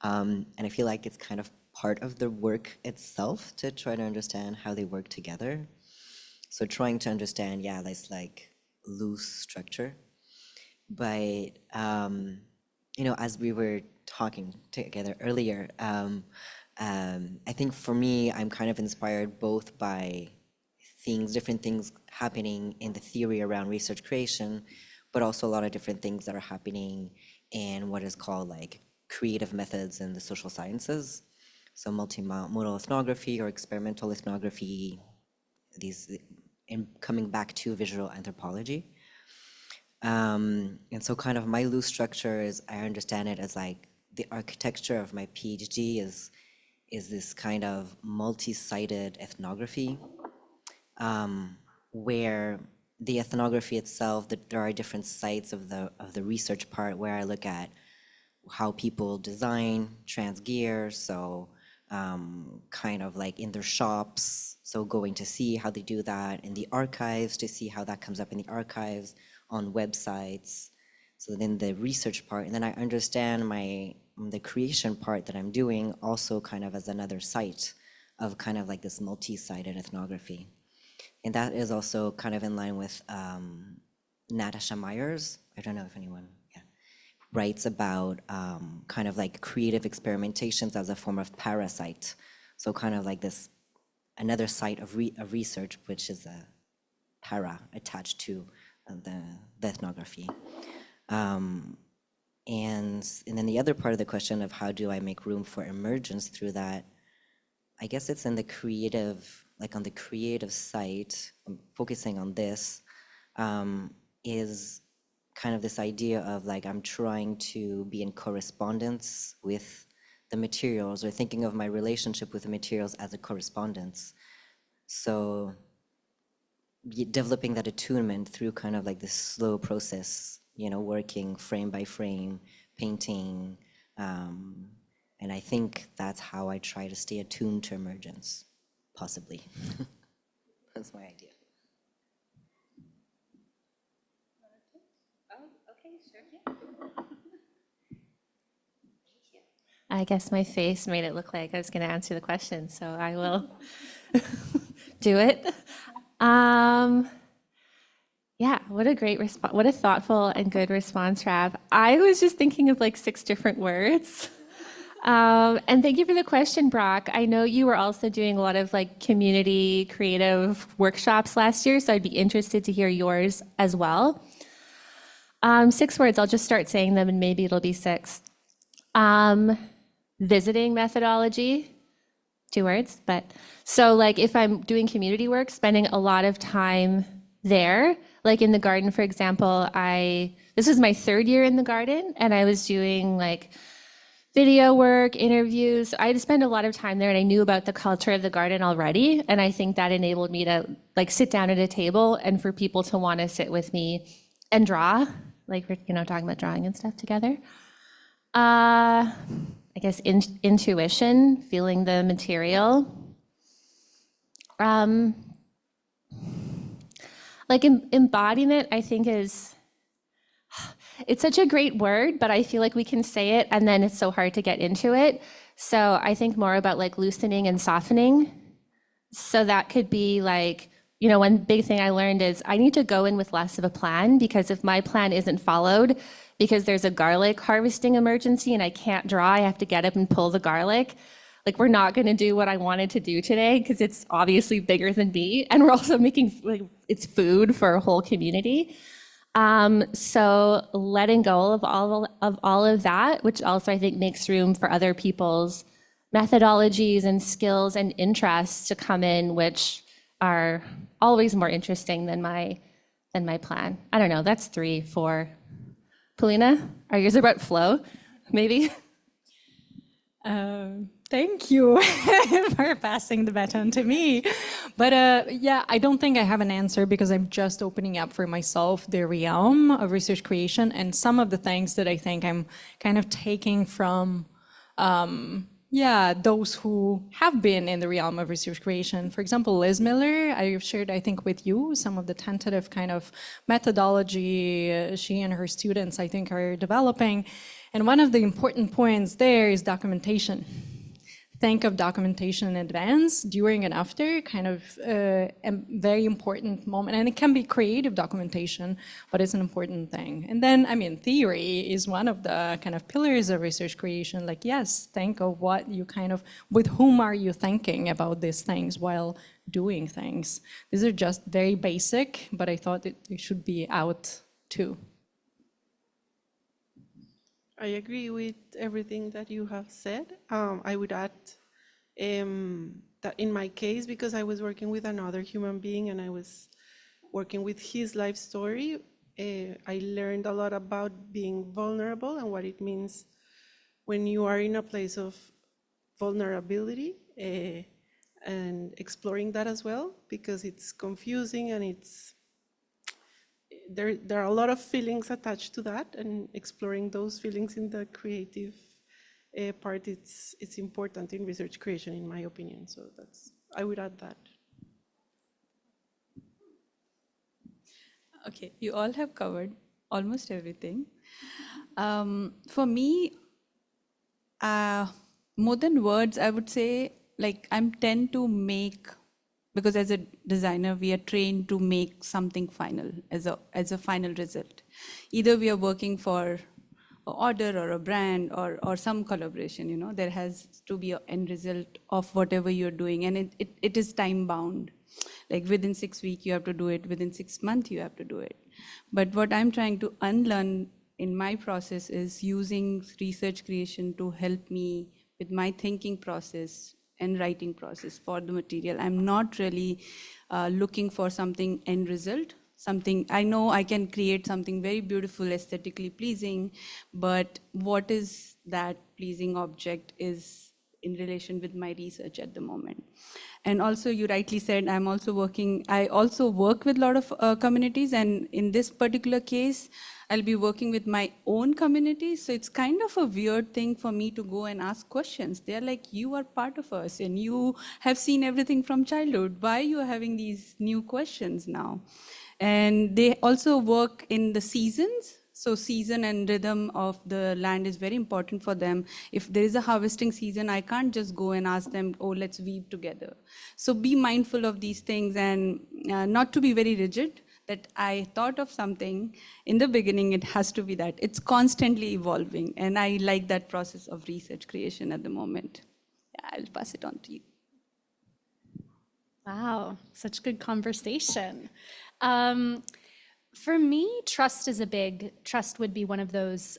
And I feel like it's kind of part of the work itself to try to understand how they work together. So trying to understand, yeah, there's like loose structure. But, you know, as we were talking together earlier, I think for me, I'm kind of inspired both by different things happening in the theory around research creation, but also a lot of different things that are happening in what is called like creative methods in the social sciences. So multimodal ethnography or experimental ethnography, and coming back to visual anthropology. And so kind of my loose structure is, I understand it as like the architecture of my PhD is this kind of multi-sided ethnography, where the ethnography itself, there are different sites of the research part where I look at how people design trans gear, so kind of like in their shops, so going to see how they do that, in the archives to see how that comes up in the archives, on websites. So then the research part, and then I understand the creation part that I'm doing also kind of as another site of kind of like this multi-sided ethnography. And that is also kind of in line with Natasha Myers, I don't know if anyone writes about kind of like creative experimentations as a form of parasite. So kind of like this, another site of research, which is a para attached to the ethnography. And then the other part of the question of how do I make room for emergence through that, I guess it's in the creative, like on the creative side, focusing on this, is kind of this idea of like I'm trying to be in correspondence with the materials, or thinking of my relationship with the materials as a correspondence. So developing that attunement through kind of like this slow process, you know, working frame by frame, painting, and I think that's how I try to stay attuned to emergence, possibly. That's my idea. I guess my face made it look like I was going to answer the question, so I will do it. Yeah, what a great response. What a thoughtful and good response, Rav. I was just thinking of like 6 different words. And thank you for the question, Brock. I know you were also doing a lot of like community creative workshops last year, so I'd be interested to hear yours as well. 6 words, I'll just start saying them and maybe it'll be 6. Visiting methodology, 2 words, but so like if I'm doing community work, spending a lot of time there, like in the garden, for example, this was my 3rd year in the garden and I was doing like video work, interviews. I had to spend a lot of time there and I knew about the culture of the garden already. And I think that enabled me to like sit down at a table and for people to want to sit with me and draw, like we're, you know, talking about drawing and stuff together. I guess intuition, feeling the material. Like embodiment, I think it's such a great word, but I feel like we can say it and then it's so hard to get into it. So I think more about like loosening and softening. So that could be like, you know, one big thing I learned is I need to go in with less of a plan, because if my plan isn't followed, because there's a garlic harvesting emergency and I can't draw, I have to get up and pull the garlic. Like we're not going to do what I wanted to do today because it's obviously bigger than me. And we're also making, like, it's food for a whole community. So letting go of all of that, which also I think makes room for other people's methodologies and skills and interests to come in, which are always more interesting than my plan. I don't know, that's 3, 4. Paulina, are yours about flow, maybe? Thank you for passing the baton to me. But yeah, I don't think I have an answer because I'm just opening up for myself the realm of research creation and some of the things that I think I'm kind of taking from those who have been in the realm of research creation. For example, Liz Miller, I've shared, I think, with you some of the tentative kind of methodology she and her students, I think, are developing. And one of the important points there is documentation. think of documentation in advance, during and after, kind of a very important moment. And it can be creative documentation, but it's an important thing. And then, I mean, theory is one of the kind of pillars of research creation. Like, yes, think of what you kind of, with whom are you thinking about these things while doing things? These are just very basic, but I thought it should be out too. I agree with everything that you have said. I would add that in my case, because I was working with another human being and I was working with his life story, I learned a lot about being vulnerable and what it means when you are in a place of vulnerability, and exploring that as well, because it's confusing and there are a lot of feelings attached to that, and exploring those feelings in the creative part, it's important in research creation, in my opinion. So I would add that. Okay, you all have covered almost everything. For me, more than words, I would say, like, tend to make, because as a designer, we are trained to make something final as a final result. Either we are working for an order or a brand or some collaboration, you know, there has to be an end result of whatever you're doing, and it is time bound. Like within 6 weeks, you have to do it, within 6 months, you have to do it. But what I'm trying to unlearn in my process is using research creation to help me with my thinking process and writing process for the material. I'm not really looking for something end result, something I know I can create something very beautiful, aesthetically pleasing, but what is that pleasing object is in relation with my research at the moment. And also, you rightly said, I also work with a lot of communities, and in this particular case, I'll be working with my own community. So it's kind of a weird thing for me to go and ask questions. They're like, you are part of us and you have seen everything from childhood. Why are you having these new questions now? And they also work in the seasons. So season and rhythm of the land is very important for them. If there is a harvesting season, I can't just go and ask them, oh, let's weave together. So be mindful of these things, and not to be very rigid, that I thought of something in the beginning, it has to be that. It's constantly evolving, and I like that process of research creation at the moment. Yeah, I'll pass it on to you. Wow, such good conversation. For me, trust would be one of those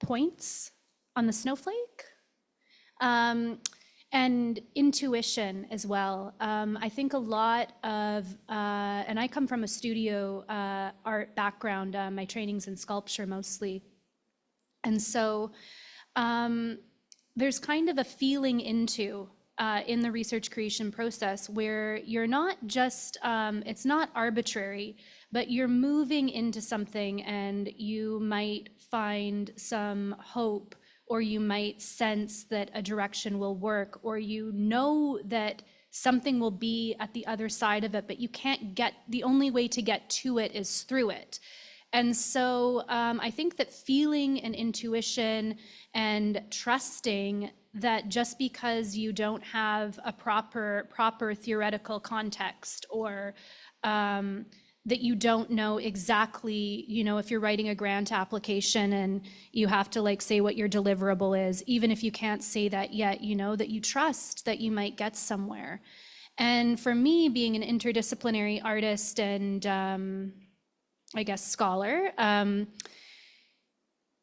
points on the snowflake. And intuition as well. I think a lot of, and I come from a studio art background, my training's in sculpture mostly. And so there's kind of a feeling into in the research creation process where you're not just, it's not arbitrary, but you're moving into something and you might find some hope, or you might sense that a direction will work, or you know that something will be at the other side of it, but you can't get, the only way to get to it is through it. And so I think that feeling and intuition and trusting that just because you don't have a proper theoretical context, or that you don't know exactly, you know, if you're writing a grant application and you have to like say what your deliverable is, even if you can't say that yet, you know, that you trust that you might get somewhere. And for me, being an interdisciplinary artist and I guess scholar,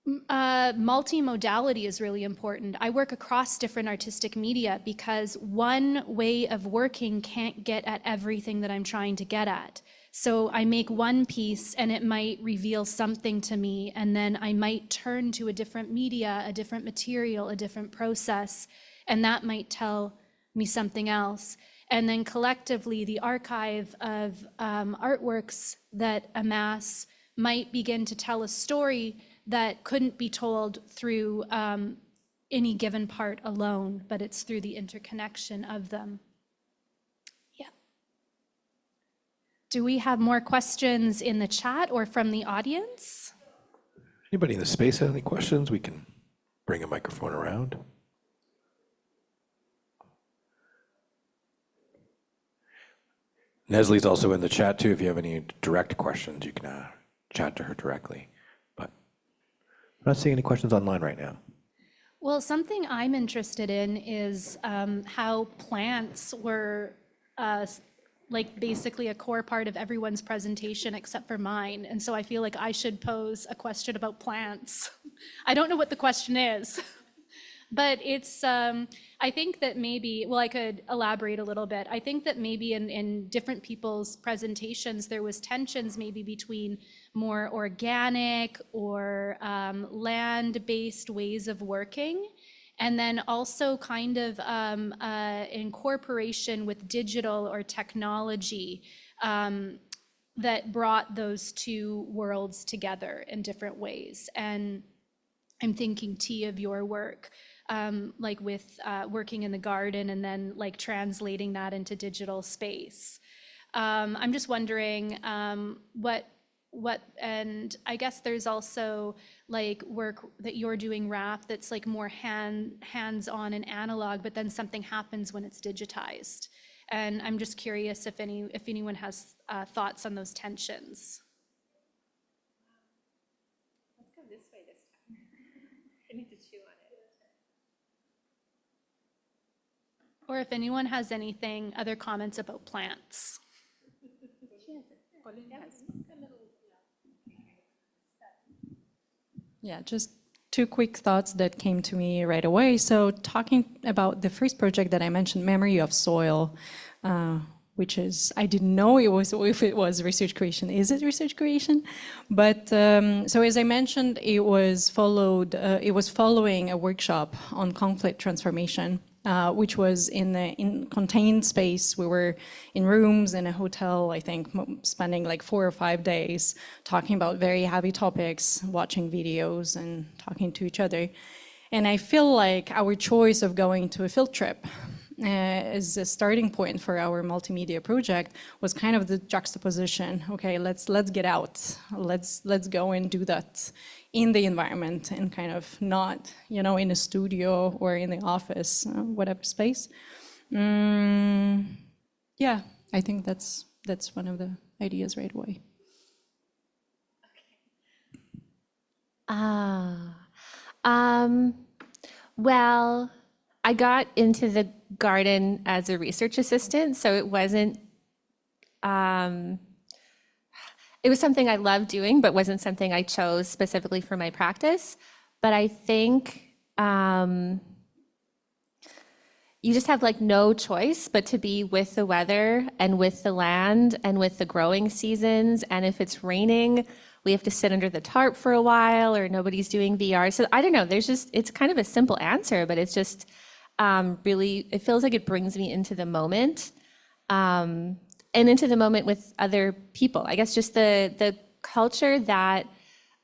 multimodality is really important. I work across different artistic media because one way of working can't get at everything that I'm trying to get at. So I make one piece and it might reveal something to me, and then I might turn to a different media, a different material, a different process, and that might tell me something else. And then collectively, the archive of artworks that amass might begin to tell a story that couldn't be told through any given part alone, but it's through the interconnection of them. Yeah. Do we have more questions in the chat or from the audience? Anybody in the space have any questions? We can bring a microphone around. Leslie's also in the chat too. If you have any direct questions, you can chat to her directly. But I'm not seeing any questions online right now. Well, something I'm interested in is how plants were like basically a core part of everyone's presentation except for mine. And so I feel like I should pose a question about plants. I don't know what the question is, but it's, I think that maybe, well, I could elaborate a little bit. I think that maybe in different people's presentations, there was tensions maybe between more organic or land-based ways of working, and then also kind of incorporation with digital or technology that brought those two worlds together in different ways. And I'm thinking, T, of your work, like with working in the garden and then like translating that into digital space. I'm just wondering what, and I guess there's also like work that you're doing, Raph, that's like more hands-on and analog, but then something happens when it's digitized. And I'm just curious if anyone has thoughts on those tensions. Let's go this way this time. I need to chew on it. Or if anyone has anything, other comments about plants. Yeah, just two quick thoughts that came to me right away. So talking about the first project that I mentioned, Memory of Soil, which is, I didn't know if it was research creation. Is it research creation? But so as I mentioned, it was following a workshop on conflict transformation, which was in contained space. We were in rooms in a hotel, I think, spending like 4 or 5 days talking about very heavy topics, watching videos and talking to each other. And I feel like our choice of going to a field trip as a starting point for our multimedia project was kind of the juxtaposition. Okay, let's get out. Let's go and do that in the environment and kind of not, in a studio or in the office, whatever space. Yeah, I think that's one of the ideas right away. Well, I got into the garden as a research assistant, so it wasn't, it was something I loved doing, but wasn't something I chose specifically for my practice. But I think you just have like no choice but to be with the weather and with the land and with the growing seasons. And if it's raining, we have to sit under the tarp for a while, or nobody's doing VR. So I don't know, it's kind of a simple answer, but it's just really, it feels like it brings me into the moment, and into the moment with other people. I guess just the culture that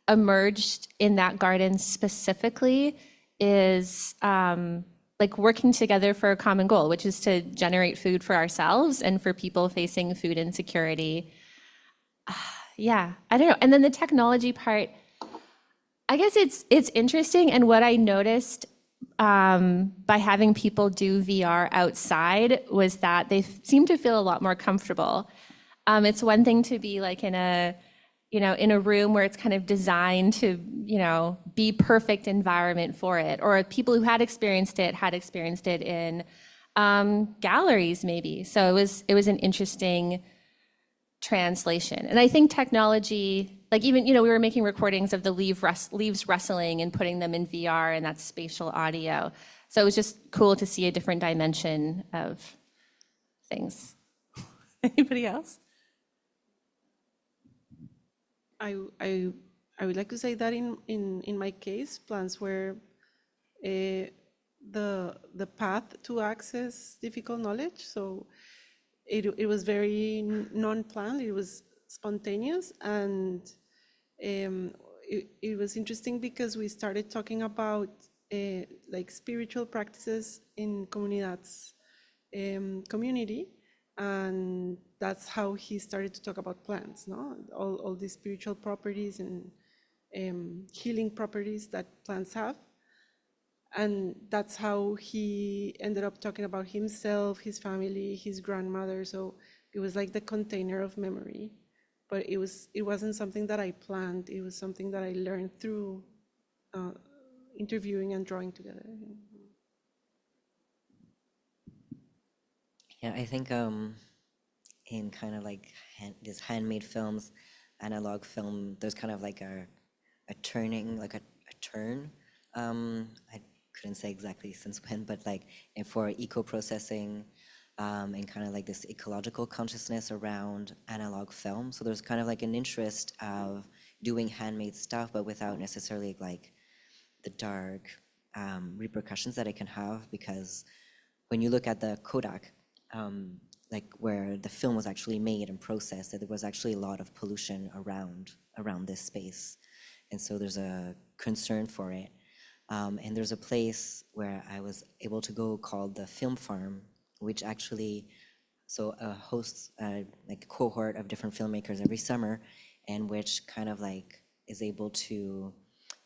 emerged in that garden specifically is like working together for a common goal, which is to generate food for ourselves and for people facing food insecurity. Yeah, I don't know. And then the technology part, I guess it's interesting. And what I noticed by having people do VR outside was that they seem to feel a lot more comfortable. It's one thing to be like in a room where it's kind of designed to, be perfect environment for it, or people who had experienced it in galleries maybe. So it was an interesting translation. And I think technology, like even, we were making recordings of the leaves rustling and putting them in VR, and that's spatial audio. So it was just cool to see a different dimension of things. Anybody else? I would like to say that in my case, plants were the path to access difficult knowledge. So it was very non-planned. It was spontaneous, and it was interesting because we started talking about like spiritual practices in comunidades community, and that's how he started to talk about plants, no? All these spiritual properties and healing properties that plants have. And that's how he ended up talking about himself, his family, his grandmother. So It was like the container of memory, but it wasn't something that I planned. It was something that I learned through interviewing and drawing together. Yeah, I think in kind of like these handmade films, analog film, there's kind of like a turning, like a turn. I couldn't say exactly since when, but like and for eco-processing and kind of like this ecological consciousness around analog film. So there's kind of like an interest of doing handmade stuff, but without necessarily like the dark repercussions that it can have, because when you look at the Kodak, like where the film was actually made and processed, that there was actually a lot of pollution around this space, and so there's a concern for it. And there's a place where I was able to go called the Film Farm, which actually hosts like a cohort of different filmmakers every summer, and which kind of like is able to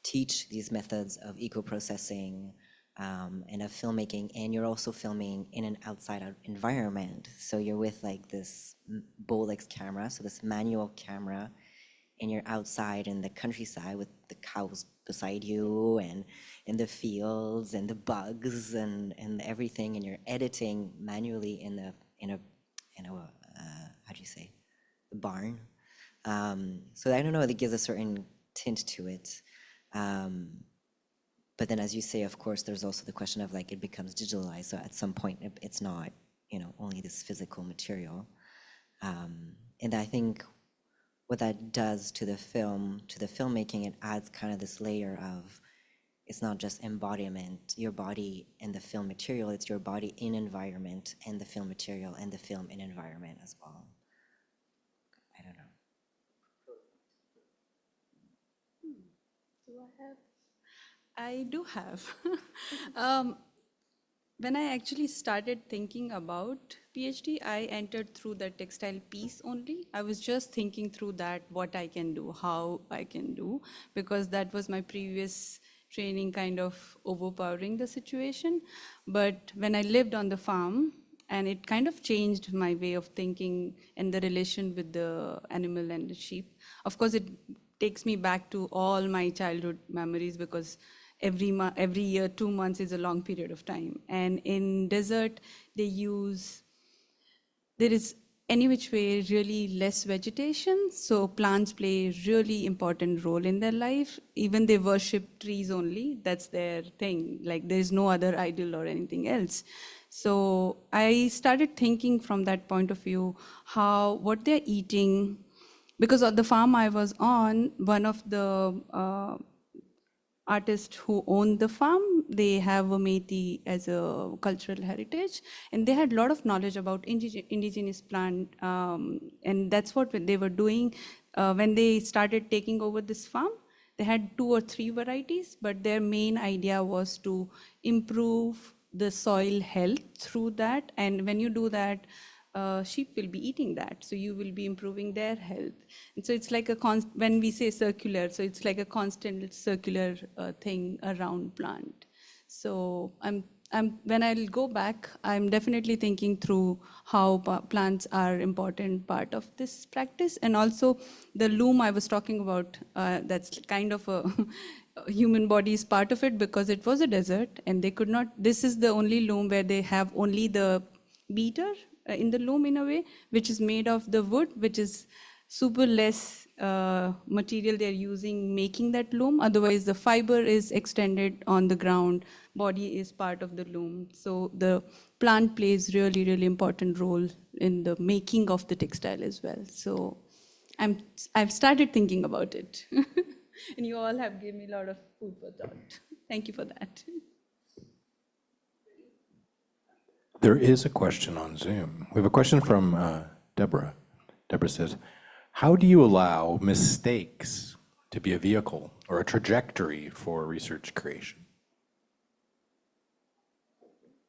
teach these methods of eco-processing and of filmmaking, and you're also filming in an outside environment. So you're with like this Bolex camera, so this manual camera, and you're outside in the countryside with the cows beside you and in the fields and the bugs and everything, and you're editing manually in a how do you say, the barn. So I don't know, it gives a certain tint to it. But then, as you say, of course, there's also the question of like it becomes digitalized. So at some point, it's not, only this physical material. And I think what that does to the film, to the filmmaking, it adds kind of this layer of, it's not just embodiment, your body and the film material, it's your body in environment and the film material and the film in environment as well. I don't know. Do I have? I do have. When I actually started thinking about PhD, I entered through the textile piece only. I was just thinking through that, what I can do, how I can do, because that was my previous training kind of overpowering the situation. But when I lived on the farm, and it kind of changed my way of thinking and the relation with the animal and the sheep. Of course, it takes me back to all my childhood memories, because every year, 2 months is a long period of time. And in desert, there is any which way really less vegetation. So plants play a really important role in their life. Even they worship trees only. That's their thing. Like there is no other idol or anything else. So I started thinking from that point of view, what they're eating. Because on the farm I was on, one of the artists who own the farm, they have a Métis as a cultural heritage, and they had a lot of knowledge about indigenous plant, and that's what they were doing when they started taking over this farm. They had 2 or 3 varieties, but their main idea was to improve the soil health through that, and when you do that, sheep will be eating that, so you will be improving their health. And so it's like when we say circular, so it's like a constant circular thing around plant. So when I'll go back, I'm definitely thinking through how plants are important part of this practice, and also the loom I was talking about. That's kind of a human body is part of it, because it was a desert, and they could not. This is the only loom where they have only the beater in the loom in a way, which is made of the wood, which is super less material they're using making that loom. Otherwise, the fiber is extended on the ground, body is part of the loom. So the plant plays really, really important role in the making of the textile as well. So I've started thinking about it. And you all have given me a lot of food for thought. Thank you for that. There is a question on Zoom. We have a question from Deborah. Deborah says, how do you allow mistakes to be a vehicle or a trajectory for research creation?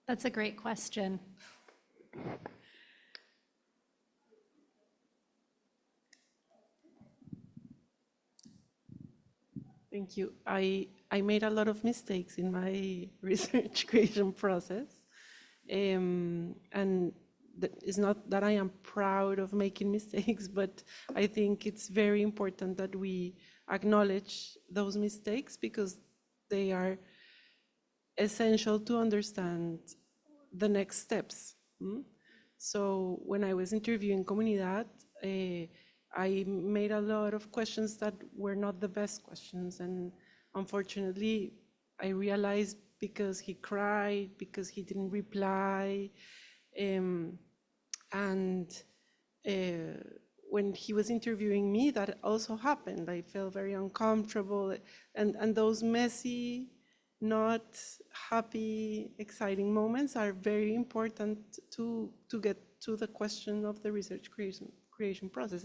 That's a great question. Thank you. I made a lot of mistakes in my research creation process. And it's not that I am proud of making mistakes, but I think it's very important that we acknowledge those mistakes because they are essential to understand the next steps. So when I was interviewing Comunidad, I made a lot of questions that were not the best questions. And unfortunately, I realized because he cried, because he didn't reply, when he was interviewing me, that also happened. I felt very uncomfortable. And those messy, not happy, exciting moments are very important to get to the question of the research creation process.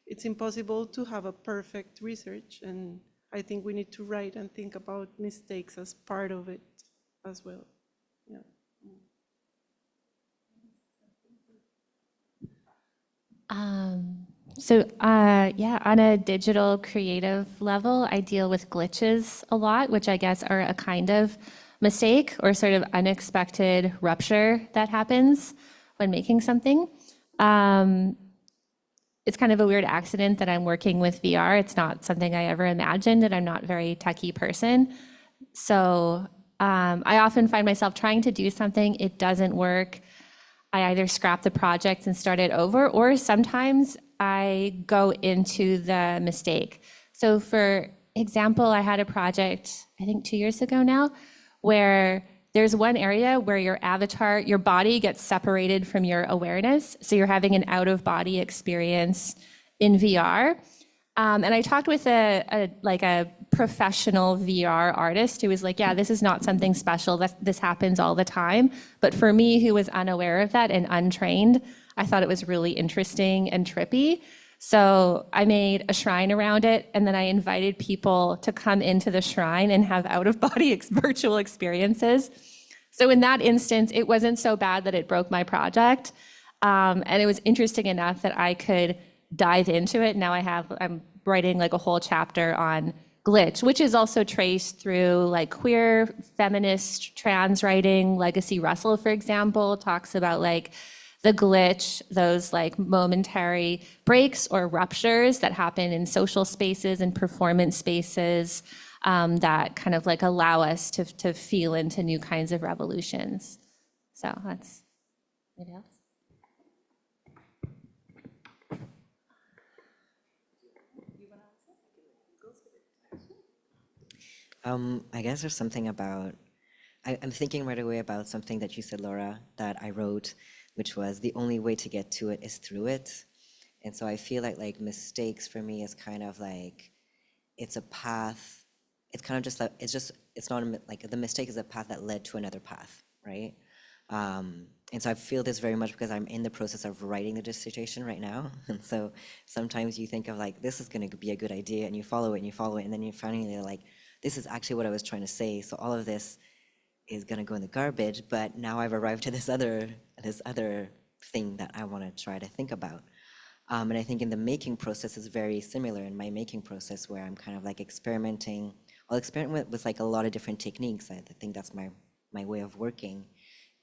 It's impossible to have a perfect research, and I think we need to write and think about mistakes as part of it as well. Yeah. Yeah, on a digital creative level, I deal with glitches a lot, which I guess are a kind of mistake or sort of unexpected rupture that happens when making something. It's kind of a weird accident that I'm working with VR. It's not something I ever imagined, and I'm not a very techie person. So I often find myself trying to do something, it doesn't work. I either scrap the project and start it over, or sometimes I go into the mistake. So for example, I had a project, I think 2 years ago now, where there's one area where your avatar, your body gets separated from your awareness. So you're having an out-of-body experience in VR. And I talked with a professional VR artist who was like, yeah, this is not something special. This happens all the time. But for me, who was unaware of that and untrained, I thought it was really interesting and trippy. So I made a shrine around it, and then I invited people to come into the shrine and have out-of-body virtual experiences. So in that instance, it wasn't so bad that it broke my project. And it was interesting enough that I could dive into it. Now I'm writing like a whole chapter on glitch, which is also traced through like queer, feminist, trans writing. Legacy Russell, for example, talks about like the glitch, those like momentary breaks or ruptures that happen in social spaces and performance spaces that kind of like allow us to feel into new kinds of revolutions. So that's, anybody else? I guess there's something about, I'm thinking right away about something that you said, Laura, that I wrote, which was the only way to get to it is through it. And so I feel like mistakes for me is kind of like, it's a path. It's kind of just like, it's not like the mistake is a path that led to another path, right? And so I feel this very much because I'm in the process of writing the dissertation right now. And so sometimes you think of like, this is going to be a good idea, and you follow it and you follow it, and then you finally like, this is actually what I was trying to say. So all of this is going to go in the garbage, but now I've arrived to this other thing that I want to try to think about. And I think in the making process is very similar in my making process, where I'm kind of like experimenting. I'll experiment with like a lot of different techniques. I think that's my way of working.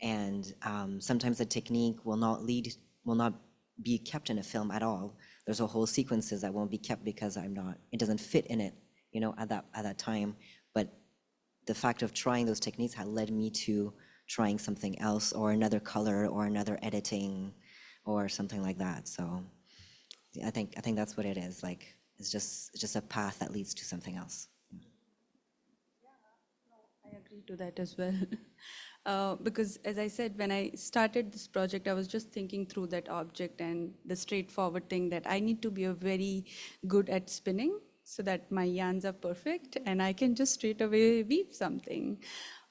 And sometimes the technique will not be kept in a film at all. There's a whole sequences that won't be kept because it doesn't fit in it, you know, at that time. But the fact of trying those techniques had led me to trying something else, or another color, or another editing, or something like that. So I think that's what it is. Like it's just a path that leads to something else. I agree to that as well. Because as I said, when I started this project, I was just thinking through that object and the straightforward thing that I need to be very good at spinning so that my yarns are perfect and I can just straight away weave something.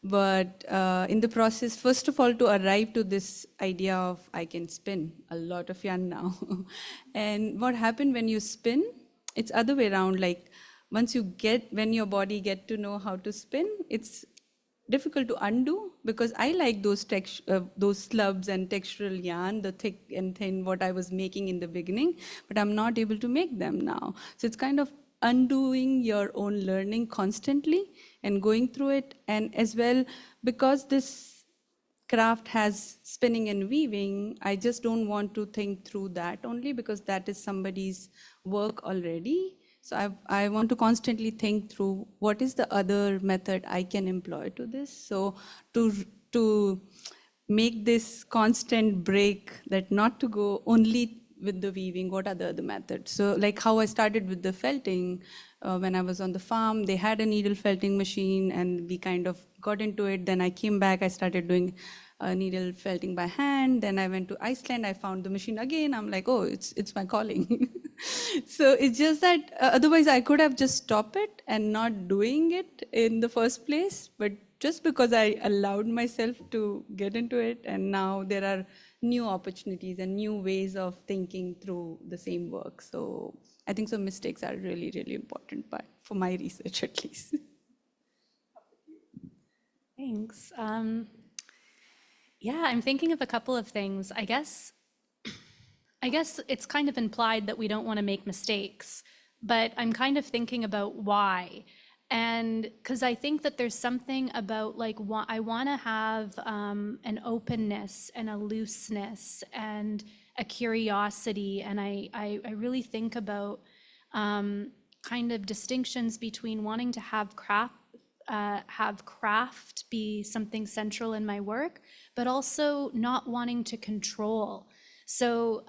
But in the process, first of all, to arrive to this idea of I can spin a lot of yarn now. And what happened when you spin, it's other way around. Like when your body get to know how to spin, it's difficult to undo, because I like those slubs and textural yarn, the thick and thin, what I was making in the beginning, but I'm not able to make them now. So it's kind of undoing your own learning constantly and going through it. And as well, because this craft has spinning and weaving, I just don't want to think through that only because that is somebody's work already. So I want to constantly think through what is the other method I can employ to this. So to make this constant break, that not to go only with the weaving, what are the other methods? So like how I started with the felting, when I was on the farm, they had a needle felting machine and we kind of got into it. Then I came back, I started doing needle felting by hand. Then I went to Iceland, I found the machine again. I'm like, oh, it's my calling. So it's just that otherwise I could have just stopped it and not doing it in the first place. But just because I allowed myself to get into it, and now there are new opportunities and new ways of thinking through the same work. So I think some mistakes are really, really important part for my research at least. Thanks. Yeah, I'm thinking of a couple of things. I guess it's kind of implied that we don't want to make mistakes, but I'm kind of thinking about why. And because I think that there's something about like I want to have an openness and a looseness and a curiosity. And I really think about kind of distinctions between wanting to have craft be something central in my work, but also not wanting to control. So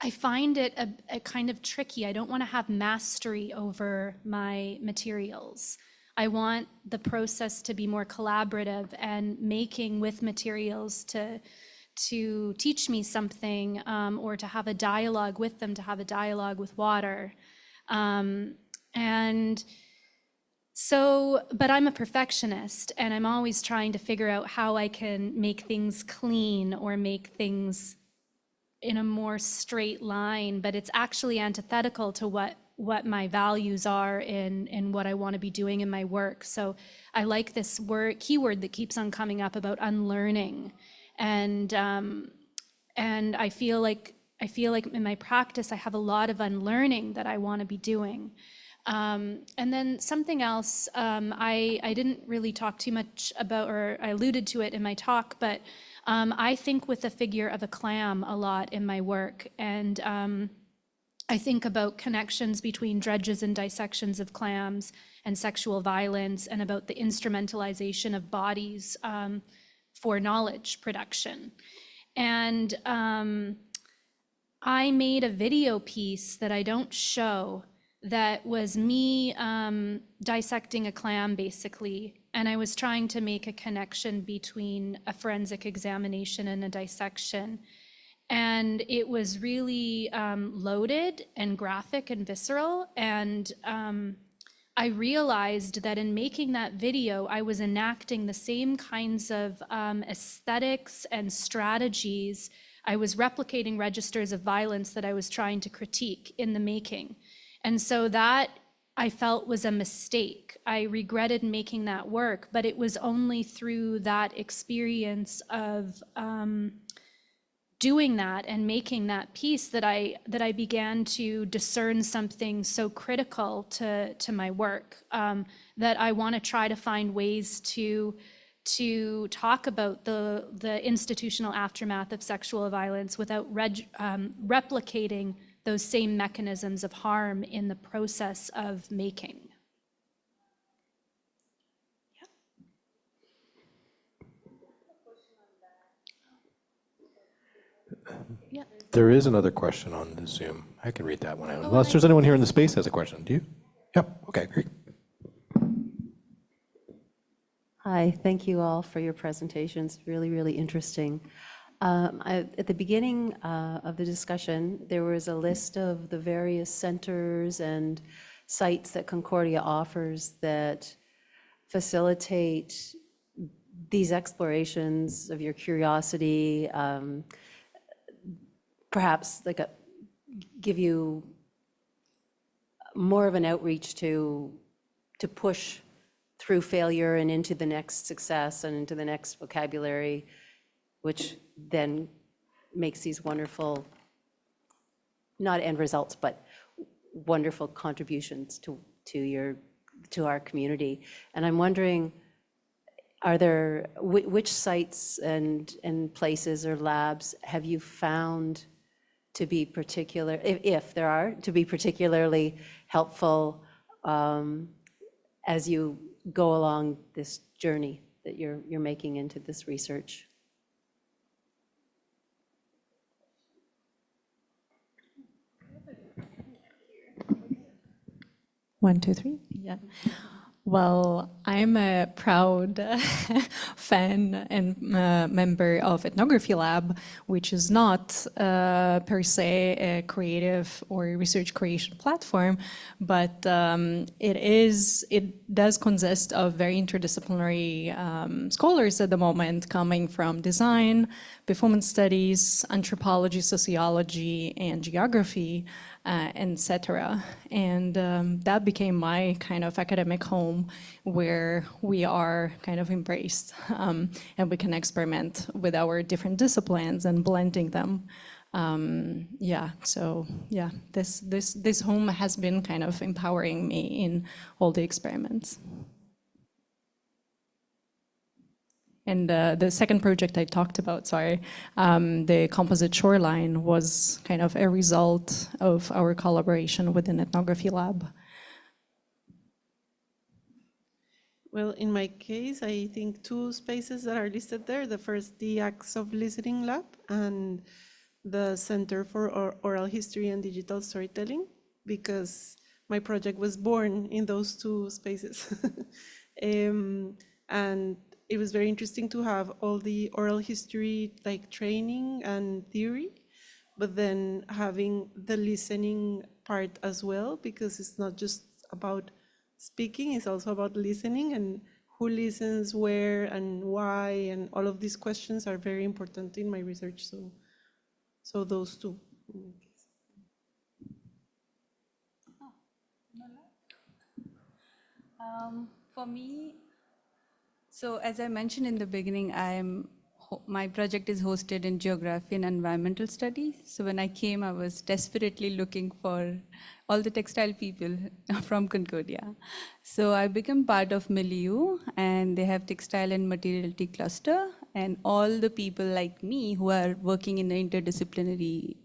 I find it a kind of tricky. I don't want to have mastery over my materials. I want the process to be more collaborative and making with materials to teach me something, or to have a dialogue with them, to have a dialogue with water. And so, but I'm a perfectionist and I'm always trying to figure out how I can make things clean or make things in a more straight line, but it's actually antithetical to what my values are in what I want to be doing in my work. So I like this keyword that keeps on coming up about unlearning. And I feel like in my practice, I have a lot of unlearning that I want to be doing. And then something else, I didn't really talk too much about, or I alluded to it in my talk, but I think with the figure of a clam a lot in my work. And I think about connections between dredges and dissections of clams and sexual violence, and about the instrumentalization of bodies for knowledge production. And I made a video piece that I don't show that was me dissecting a clam, basically. And I was trying to make a connection between a forensic examination and a dissection. And it was really loaded and graphic and visceral. And I realized that in making that video, I was enacting the same kinds of aesthetics and strategies. I was replicating registers of violence that I was trying to critique in the making. And so that I felt was a mistake. I regretted making that work, but it was only through that experience of doing that and making that piece that I began to discern something so critical to my work, that I want to try to find ways to talk about the institutional aftermath of sexual violence without replicating those same mechanisms of harm in the process of making. Yeah. There is another question on the Zoom. I can read that one out. Unless there's anyone here in the space has a question. Do you? Yep. Okay, great. Hi, thank you all for your presentations. Really, really interesting. At the beginning of the discussion, there was a list of the various centers and sites that Concordia offers that facilitate these explorations of your curiosity, perhaps give you more of an outreach to push through failure and into the next success and into the next vocabulary, which then makes these wonderful, not end results, but wonderful contributions to our community. And I'm wondering, are there, which sites and places or labs have you found to be particular, if there are, to be particularly helpful as you go along this journey that you're making into this research? One, two, three. Yeah. Well, I'm a proud fan and member of Ethnography Lab, which is not per se a creative or research creation platform, but it does consist of very interdisciplinary scholars at the moment, coming from design, performance studies, anthropology, sociology, and geography, etc. And that became my kind of academic home, where we are kind of embraced, and we can experiment with our different disciplines and blending them. This home has been kind of empowering me in all the experiments. And the second project I talked about, the composite shoreline, was kind of a result of our collaboration with an ethnography lab. Well, in my case, I think two spaces that are listed there. The first, the Acts of Listening Lab, and the Center for Oral History and Digital Storytelling, because my project was born in those two spaces. And it was very interesting to have all the oral history like training and theory, but then having the listening part as well, because it's not just about speaking, it's also about listening, and who listens where and why, and all of these questions are very important in my research. So those two. For me, so as I mentioned in the beginning, my project is hosted in geography and environmental studies. So when I came, I was desperately looking for all the textile people from Concordia. So I became part of Milieu, and they have textile and materiality cluster, and all the people like me who are working in the interdisciplinary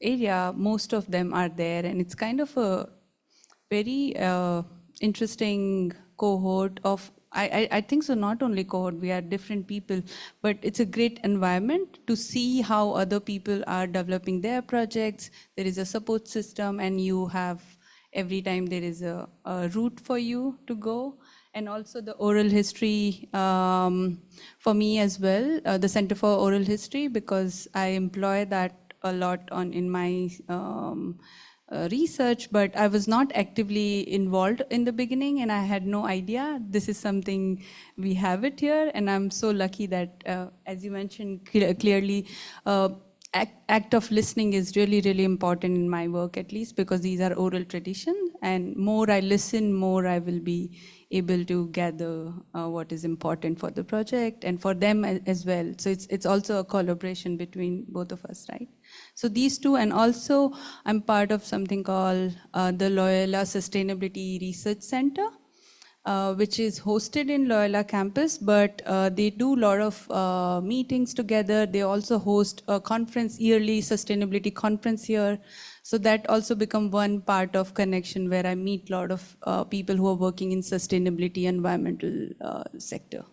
area, most of them are there, and it's kind of a very interesting cohort of, I think so, not only cohort, we are different people, but it's a great environment to see how other people are developing their projects. There is a support system, and you have, every time there is a route for you to go. And also the oral history for me as well, the Center for Oral History, because I employ that a lot in my research, but I was not actively involved in the beginning, and I had no idea this is something we have it here. And I'm so lucky that, as you mentioned clearly, act of listening is really, really important in my work, at least, because these are oral traditions, and more I listen, more I will be able to gather what is important for the project and for them as well. So it's also a collaboration between both of us, right? So these two, and also I'm part of something called the Loyola Sustainability Research Center, which is hosted in Loyola campus, but they do a lot of meetings together. They also host a conference, yearly sustainability conference here. So that also become one part of connection, where I meet a lot of people who are working in sustainability environmental sector.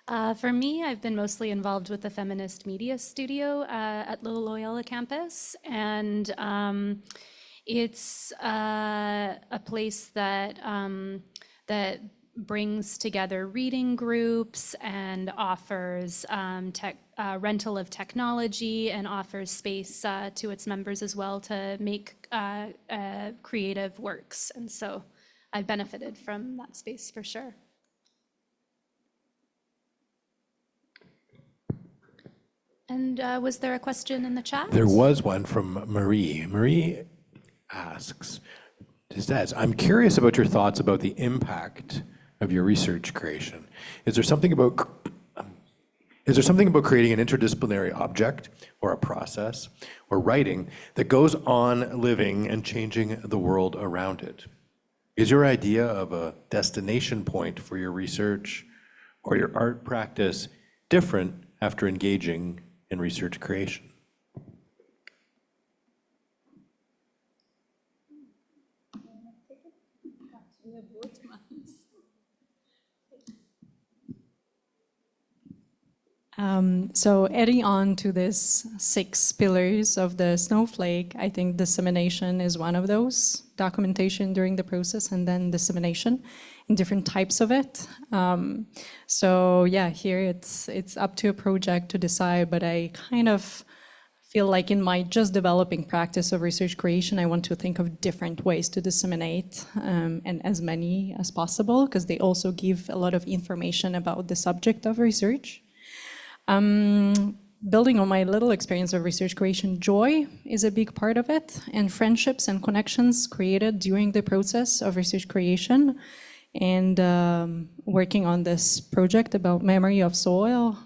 For me, I've been mostly involved with the Feminist Media Studio at the Loyola campus, and it's a place that brings together reading groups and offers rental of technology, and offers space to its members as well to make creative works. And so I've benefited from that space for sure. And was there a question in the chat? There was one from Marie. Marie asks, I'm curious about your thoughts about the impact of your research creation. Is there something about creating an interdisciplinary object or a process or writing that goes on living and changing the world around it? Is your idea of a destination point for your research or your art practice different after engaging in research creation? So adding on to this 6 pillars of the snowflake, I think dissemination is one of those. Documentation during the process and then dissemination in different types of it. So yeah, here it's up to a project to decide, but I kind of feel like in my just developing practice of research creation, I want to think of different ways to disseminate and as many as possible, because they also give a lot of information about the subject of research. Building on my little experience of research creation, joy is a big part of it, and friendships and connections created during the process of research creation. And working on this project about memory of soil,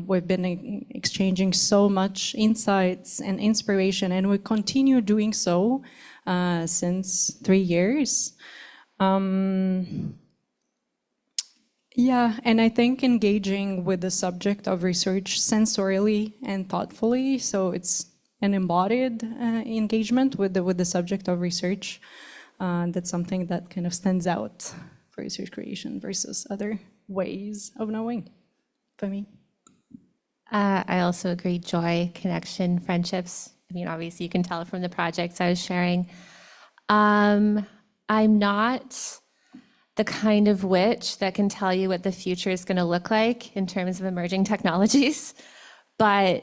we've been exchanging so much insights and inspiration, and we continue doing so since 3 years. Yeah, and I think engaging with the subject of research sensorially and thoughtfully, so it's an embodied engagement with the subject of research. That's something that kind of stands out for research creation versus other ways of knowing for me. I also agree, joy, connection, friendships. I mean, obviously you can tell from the projects I was sharing. I'm not the kind of witch that can tell you what the future is going to look like in terms of emerging technologies. But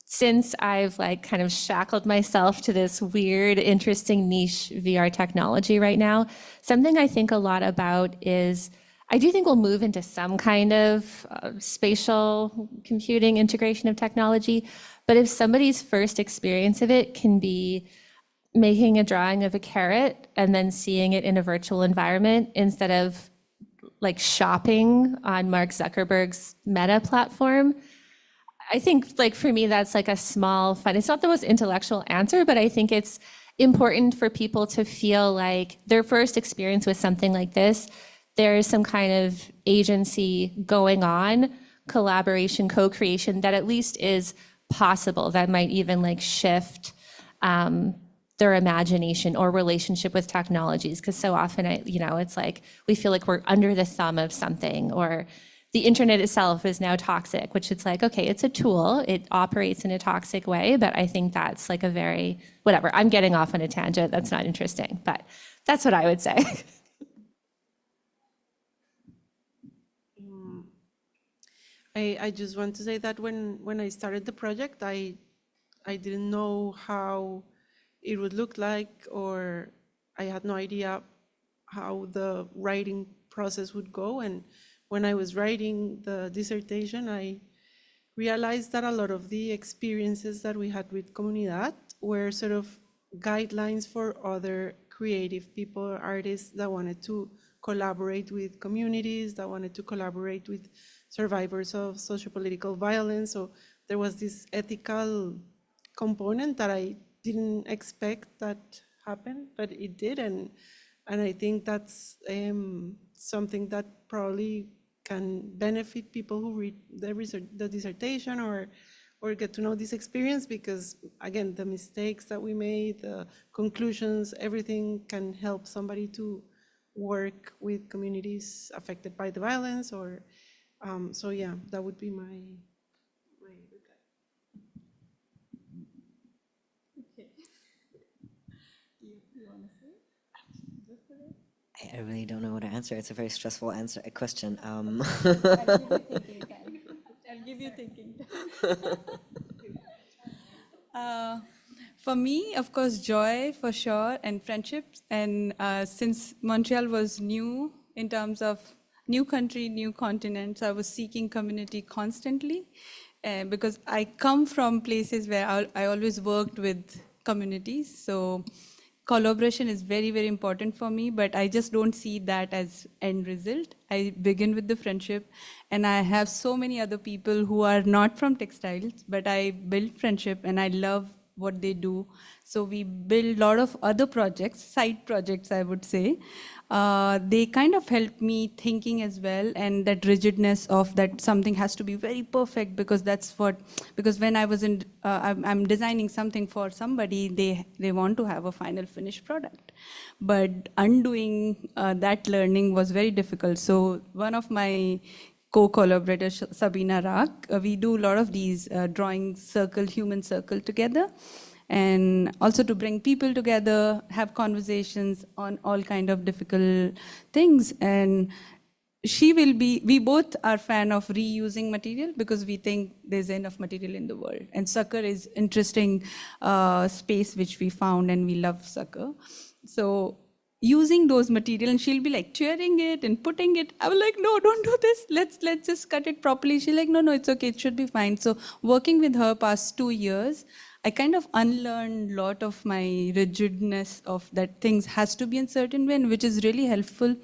since I've like kind of shackled myself to this weird, interesting niche VR technology right now, something I think a lot about is I do think we'll move into some kind of spatial computing integration of technology. But if somebody's first experience of it can be making a drawing of a carrot and then seeing it in a virtual environment instead of like shopping on Mark Zuckerberg's Meta platform, I think like for me, that's like a small fun. It's not the most intellectual answer, but I think it's important for people to feel like their first experience with something like this, there's some kind of agency going on, collaboration, co-creation that at least is possible, that might even like shift their imagination or relationship with technologies. Because so often, it's like we feel like we're under the thumb of something, or the internet itself is now toxic, which it's like, okay, it's a tool, it operates in a toxic way, but I think that's like a very, whatever, I'm getting off on a tangent, that's not interesting, but that's what I would say. I just want to say that when I started the project, I didn't know how it would look like, or I had no idea how the writing process would go. And when I was writing the dissertation, I realized that a lot of the experiences that we had with Comunidad were sort of guidelines for other creative people, artists that wanted to collaborate with communities, that wanted to collaborate with survivors of sociopolitical violence. So there was this ethical component that I didn't expect that happened, but it did. And I think that's something that probably can benefit people who read the dissertation or get to know this experience, because again, the mistakes that we made, the conclusions, everything can help somebody to work with communities affected by the violence, or so yeah, that would be my reply. Okay. You want to say? I really don't know what to answer. It's a very stressful question. I'll give you thinking. For me, of course, joy for sure, and friendships. And since Montreal was new in terms of new country, new continent, so I was seeking community constantly, because I come from places where I always worked with communities. So collaboration is very, very important for me, but I just don't see that as end result. I begin with the friendship, and I have so many other people who are not from textiles, but I build friendship, and I love what they do. So we build a lot of other projects, side projects, I would say. They kind of helped me thinking as well, and that rigidness of that something has to be very perfect, because that's what, because when I was in, I'm designing something for somebody, they want to have a final finished product. But undoing that learning was very difficult. So one of my co-collaborators, Sabina Rak, we do a lot of these drawing circle, human circle together, and also to bring people together, have conversations on all kind of difficult things. And we both are fan of reusing material, because we think there's enough material in the world. And sucker is interesting space which we found, and we love sucker. So using those material, and she'll be like tearing it and putting it. I was like, no, don't do this. Let's just cut it properly. She's like, no, it's okay. It should be fine. So working with her past 2 years, I kind of unlearned a lot of my rigidness of that things has to be in certain way, which is really helpful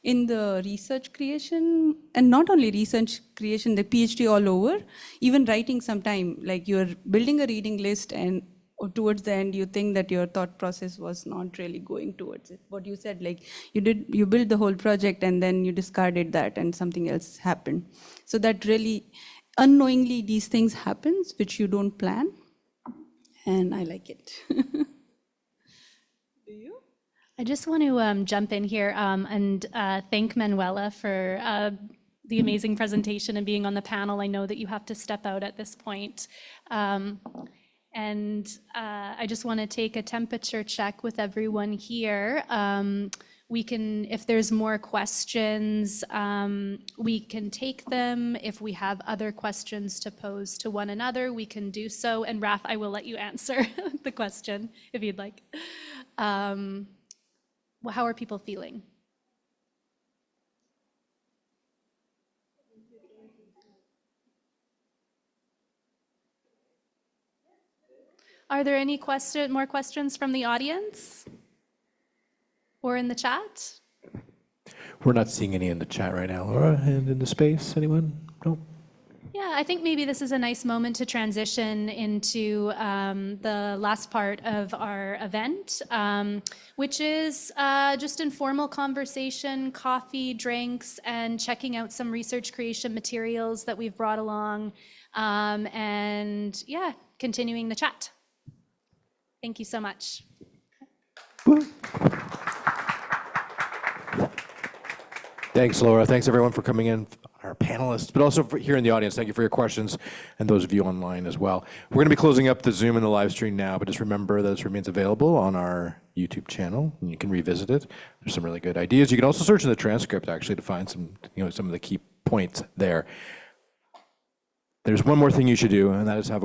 in the research creation, and not only research creation, the PhD all over, even writing sometime, like you're building a reading list, and towards the end, you think that your thought process was not really going towards it. What you said, like you built the whole project and then you discarded that and something else happened. So that really, unknowingly, these things happens which you don't plan, and I like it. Do you? I just want to jump in here and thank Manuela for the amazing presentation and being on the panel. I know that you have to step out at this point. And I just want to take a temperature check with everyone here. We can, if there's more questions, we can take them. If we have other questions to pose to one another, we can do so. And Raph, I will let you answer the question if you'd like. Well, how are people feeling? Are there any more questions from the audience or in the chat? We're not seeing any in the chat right now, Laura. And in the space, anyone? No? Yeah, I think maybe this is a nice moment to transition into the last part of our event, which is just informal conversation, coffee, drinks, and checking out some research creation materials that we've brought along, and yeah, continuing the chat. Thank you so much. Thanks, Laura. Thanks, everyone, for coming in, our panelists, but also for here in the audience. Thank you for your questions, and those of you online as well. We're going to be closing up the Zoom and the live stream now, but just remember that this remains available on our YouTube channel, and you can revisit it. There's some really good ideas. You can also search in the transcript, actually, to find some of the key points there. There's one more thing you should do, and that is have a